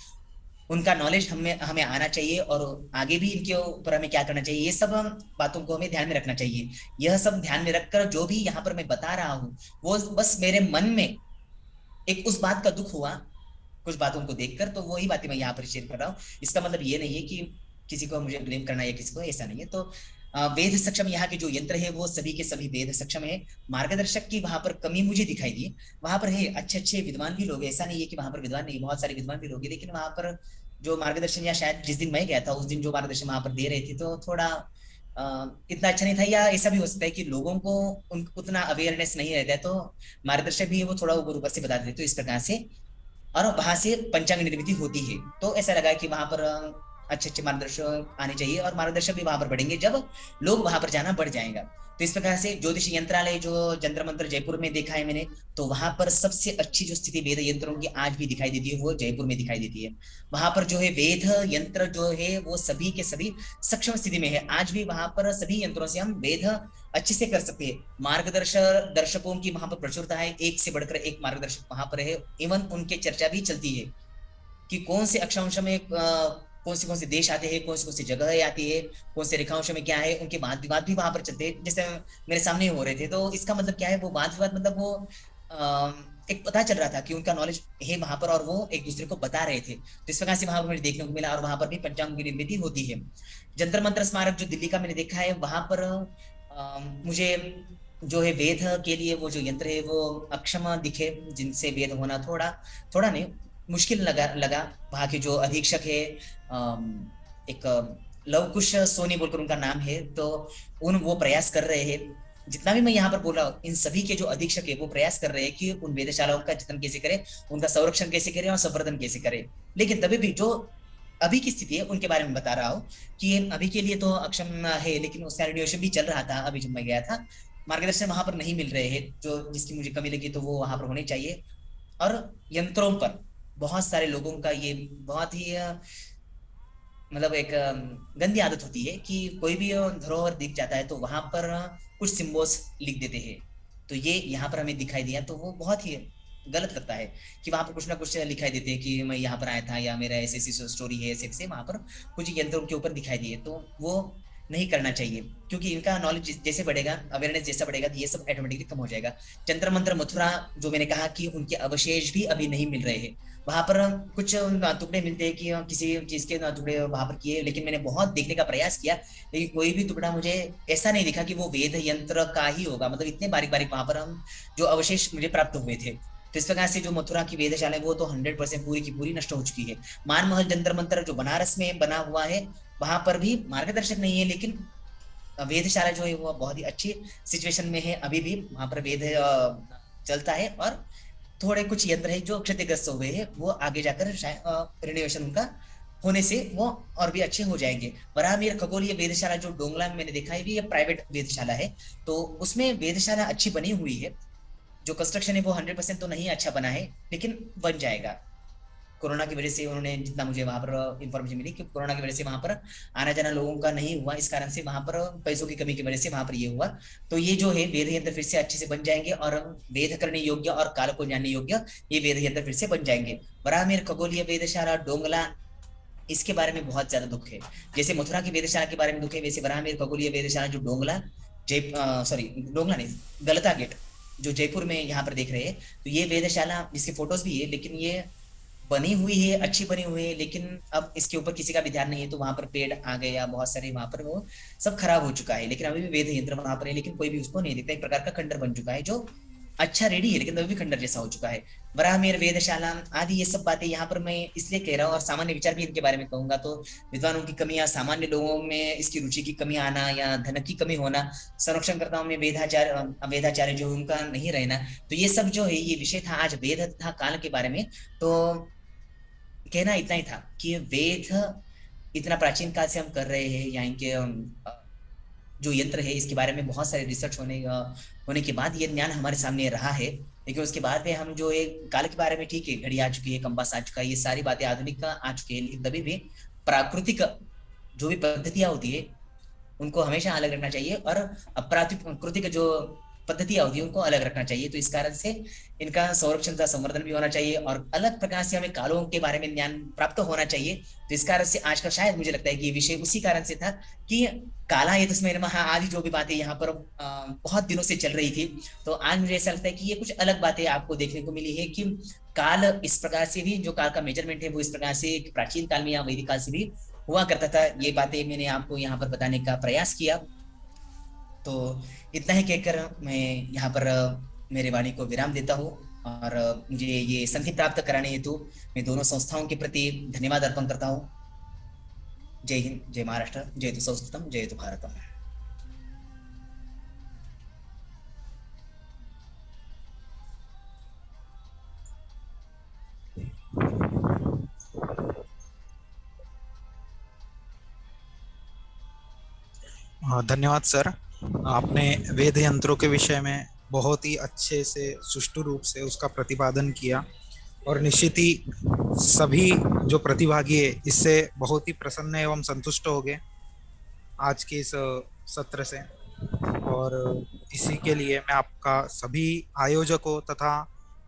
उनका नॉलेज हमें आना चाहिए और आगे भी इनके ऊपर हमें क्या करना चाहिए, ये सब बातों को हमें ध्यान में रखना चाहिए। यह सब ध्यान में रखकर जो भी यहाँ पर मैं बता रहा हूँ, वो बस मेरे मन में एक उस बात का दुख हुआ कुछ बातों को देखकर, तो वही बातें मैं यहाँ पर शेयर कर रहा हूँ। इसका मतलब ये नहीं है कि किसी को मुझे ब्लेम करना या किसी को, ऐसा नहीं है। तो वेद सक्षम यहाँ के जो यंत्र है वो सभी के सभी वेद सक्षम है। मार्गदर्शक की वहां पर कमी मुझे दिखाई दी। वहां पर है अच्छे अच्छे विद्वान भी लोग, ऐसा नहीं है कि वहां पर विद्वान नहीं, बहुत सारे विद्वान भी लोग हैं, लेकिन वहां पर जो मार्गदर्शन, या शायद जिस दिन मैं गया था उस दिन जो मार्गदर्शन वहां पर दे रहे थे, तो थोड़ा इतना अच्छा नहीं था, या ऐसा भी हो सकता है कि लोगों को उतना अवेयरनेस नहीं रहता है, तो मार्गदर्शक भी है वो थोड़ा ऊपर ऊपर से बता देते, तो इस प्रकार से और वहां से पंचांग निर्मित होती है। तो ऐसा लगा कि वहां पर अच्छे अच्छे मार्गदर्शक आने चाहिए और मार्गदर्शक भी वहां पर बढ़ेंगे जब लोग वहां पर जाना बढ़ जाएगा। तो इस प्रकार से ज्योतिष यंत्रालय जो जंतर मंत्र जयपुर में देखा है मैंने, तो वहां पर सबसे अच्छी जो स्थिति वेद यंत्रों की आज भी दिखाई देती है वो जयपुर में दिखाई देती है। वहां पर जो है वेद यंत्र जो है वो सभी के सभी सक्षम स्थिति में है। आज भी वहां पर सभी यंत्रों से हम वेद अच्छे से कर सकते हैं। दर्शकों की वहां पर प्रचुरता है, एक से बढ़कर एक मार्गदर्शक वहां पर है। इवन उनके चर्चा भी चलती है कि कौन से अक्षांश में कौन से देश आते हैं, कौन सी जगह आती है, कौन से रेखांश में क्या है, उनके वाद विवाद भी वहां पर चलते हैं, जैसे मेरे सामने हो रहे थे। तो इसका मतलब क्या है, वो वाद विवाद मतलब वो एक पता चल रहा था कि उनका नॉलेज है वहां पर और वो एक दूसरे को बता रहे थे, तो इस प्रकार से वहां पर मुझे देखने को मिला। और वहां पर भी पंचांग की विधि होती है। जंतर मंत्र स्मारक जो दिल्ली का मैंने देखा है, वहां पर मुझे जो है वेद के लिए वो जो यंत्र है वो अक्षम दिखे, जिनसे वेद होना थोड़ा थोड़ा नहीं मुश्किल लगा। वहां के जो अधीक्षक है एक लवकुश सोनी बोलकर उनका नाम है, तो वो प्रयास कर रहे हैं। जितना भी मैं यहाँ पर बोल रहा हूँ, इन सभी के जो अधीक्षक है वो प्रयास कर रहे हैं कि उन वेधशालाओं का जतन कैसे करें, उनका संरक्षण कैसे करें और संवर्धन कैसे करें। लेकिन तभी भी जो अभी की स्थिति है उनके बारे में बता रहा हूँ कि अभी के लिए तो अक्षम है, लेकिन उसका रिन्यूएशन भी चल रहा था। अभी जब मैं गया था, मार्गदर्शन वहां पर नहीं मिल रहे हैं, जो जिसकी मुझे कमी लगी, तो वो वहां पर होने चाहिए। और यंत्रों पर बहुत सारे लोगों का ये बहुत ही मतलब एक गंदी आदत होती है कि कोई भी धरोहर दिख जाता है तो वहां पर कुछ सिंबल्स लिख देते हैं। तो ये यहाँ पर हमें दिखाई दिया, तो वो बहुत ही गलत लगता है कि वहां पर कुछ ना कुछ लिखाई देते हैं कि मैं यहाँ पर आया था या मेरा ऐसी ऐसी स्टोरी है, ऐसे ऐसे वहां पर कुछ यंत्रों के ऊपर दिखाई दिए, तो वो नहीं करना चाहिए। क्योंकि इनका नॉलेज जैसे बढ़ेगा, अवेयरनेस जैसा बढ़ेगा, तो ये सब ऑटोमेटिकली कम हो जाएगा। जंतर मंत्र मथुरा जो मैंने कहा कि उनके अवशेष भी अभी नहीं मिल रहे हैं। वहां पर कुछ टुकड़े मिलते हैं कि किसी चीज के टुकड़े वहां पर किए, लेकिन मैंने बहुत देखने का प्रयास किया, लेकिन कोई भी टुकड़ा मुझे ऐसा नहीं दिखा कि वो वेद यंत्र का ही होगा। मतलब इतने बारीक बारीक वहां पर हम जो अवशेष मुझे प्राप्त हुए थे। तो इस प्रकार से जो मथुरा की वेधशाला है वो तो 100% पूरी की पूरी नष्ट हो चुकी है। मानमहल जंतर मंत्र जो बनारस में बना हुआ है, वहां पर भी मार्गदर्शक नहीं है, लेकिन वेधशाला जो है वो बहुत ही अच्छी सिचुएशन में है। अभी भी वहां पर वेद चलता है, और थोड़े कुछ यंत्र है जो क्षतिग्रस्त हुए हैं, वो आगे जाकर रिनोवेशन उनका होने से वो और भी अच्छे हो जाएंगे। वराहमिहिर खगोलीय वेधशाला जो डोंगला में मैंने देखा है, भी ये प्राइवेट वेधशाला है, तो उसमें वेधशाला अच्छी बनी हुई है। जो कंस्ट्रक्शन है वो 100% तो नहीं अच्छा बना है, लेकिन बन जाएगा। कोरोना की वजह से उन्होंने, जितना मुझे वहां पर इंफॉर्मेशन मिली, कि कोरोना की वजह से वहां पर आना जाना लोगों का नहीं हुआ, इस कारण से वहां पर पैसों की कमी की वजह से वहां पर ये हुआ। तो ये जो है वेद यंत्र फिर से अच्छे से बन जाएंगे, और वेद करने योग्य और काल को जानने योग्य ये वेद यंत्र फिर से बन जाएंगे। वराहमिहिर खगोलीय वेधशाला डोंगला, इसके बारे में बहुत ज्यादा दुख है। जैसे मथुरा की वेधशाला के बारे में दुख है, वैसे वराहमिहिर खगोलीय वेधशाला जो डोंगला जय सॉरी डोंगला नहीं, गलता गेट जो जयपुर में यहाँ पर देख रहे हैं, तो ये वेधशाला जिसके फोटोज भी है, लेकिन ये बनी हुई है, अच्छी बनी हुई है, लेकिन अब इसके ऊपर किसी का भी ध्यान नहीं है। तो वहां पर पेड़ आ गए या बहुत सारे वहां पर वो सब खराब हो चुका है, लेकिन अभी भी वेद यंत्र वहां पर है, लेकिन कोई भी उसको नहीं देखता। एक प्रकार का खंडर बन चुका है जो अच्छा रेडी है, लेकिन अभी भी खंडर जैसा हो चुका है। वराहमिहिर वेधशाला आदि ये सब बातें यहाँ पर मैं इसलिए कह रहा हूँ, और सामान्य विचार भी इनके बारे में कहूंगा। तो विद्वानों की कमी या सामान्य लोगों में इसकी रुचि की कमी आना या धन की कमी होना, संरक्षणकर्ताओं में वेदाचार्य जो उनका नहीं रहना, तो ये सब जो है ये विषय था आज वेद तथा काल के बारे में। तो कहना इतना ही था कि वेद इतना प्राचीन काल से हम कर रहे हैं, या इनके जो यंत्र है इसके बारे में बहुत सारे रिसर्च होने के बाद ये ज्ञान हमारे सामने रहा है। लेकिन उसके बाद में हम जो एक काल के बारे में, ठीक है घड़ी आ चुकी है, कंपास आ चुका है, ये सारी बातें आधुनिक आ चुकी है, लेकिन तभी भी प्राकृतिक जो भी पद्धतियां होती है उनको हमेशा अलग रखना चाहिए, और अप्राकृतिक जो पद्धतियां होती है उनको अलग रखना चाहिए। तो इस कारण से इनका संरक्षण का संवर्धन भी होना चाहिए, और अलग प्रकार से हमें कालों के बारे में ज्ञान प्राप्त होना चाहिए। तो इस कारण से आज का शायद मुझे लगता है कि ये विषय उसी कारण से था कि काला ये तस्में नमः आदि जो भी बातें यहाँ पर बहुत दिनों से चल रही थी, तो आज मुझे ऐसा लगता है कि ये कुछ अलग बातें आपको देखने को मिली है कि काल इस प्रकार से भी, जो काल का मेजरमेंट है वो इस प्रकार से प्राचीन काल में या वैदिक काल से भी हुआ करता था। ये बातें मैंने आपको यहाँ पर बताने का प्रयास किया। तो इतना ही कहकर मैं यहाँ पर मेरे वाणी को विराम देता हूँ, और मुझे ये संधि प्राप्त कराने हेतु मैं दोनों संस्थाओं के प्रति धन्यवाद अर्पण करता हूँ। जय हिंद, जय महाराष्ट्र, जय संस्कृतम, जय भारतम। धन्यवाद सर। आपने वेद यंत्रों के विषय में बहुत ही अच्छे से सुष्ठु रूप से उसका प्रतिपादन किया, और निश्चित ही सभी जो प्रतिभागी है इससे बहुत ही प्रसन्न एवं संतुष्ट हो गए आज के इस सत्र से। और इसी के लिए मैं आपका सभी आयोजकों तथा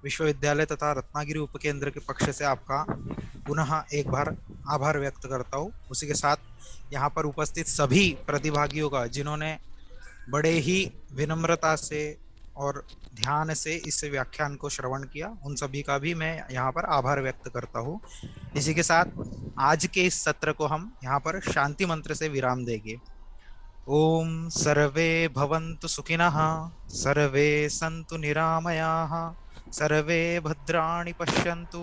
विश्वविद्यालय तथा रत्नागिरी उपकेंद्र के पक्ष से आपका पुनः एक बार आभार व्यक्त करता हूँ। उसी के साथ यहाँ पर उपस्थित सभी प्रतिभागियों का, जिन्होंने बड़े ही विनम्रता से और ध्यान से इस व्याख्यान को श्रवण किया, उन सभी का भी मैं यहाँ पर आभार व्यक्त करता हूँ। इसी के साथ आज के इस सत्र को हम यहाँ पर शांति मंत्र से विराम देंगे। ओम सर्वे भवन्तु सुखिनः, सर्वे सन्तु निरामयाः, सर्वे भद्राणि पश्यन्तु,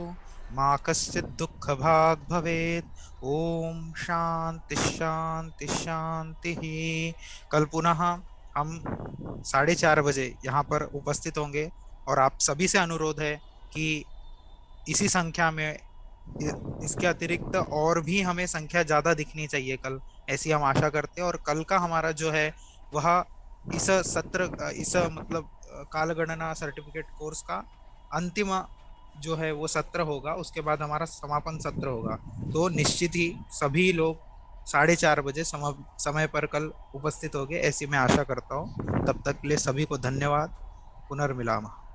मा कश्चित् दुःखभाग् भवेत्। ओम शांति शांति शांति। कल पुनः हम 4:30 बजे यहाँ पर उपस्थित होंगे और आप सभी से अनुरोध है कि इसी संख्या में, इसके अतिरिक्त और भी हमें संख्या ज्यादा दिखनी चाहिए कल, ऐसी हम आशा करते हैं। और कल का हमारा जो है वह इस सत्र, इस मतलब कालगणना सर्टिफिकेट कोर्स का अंतिम जो है वो सत्र होगा, उसके बाद हमारा समापन सत्र होगा। तो निश्चित ही सभी लोग 4:30 बजे समय पर कल उपस्थित होंगे, ऐसी मैं आशा करता हूँ। तब तक के लिए सभी को धन्यवाद। पुनर्मिलामः।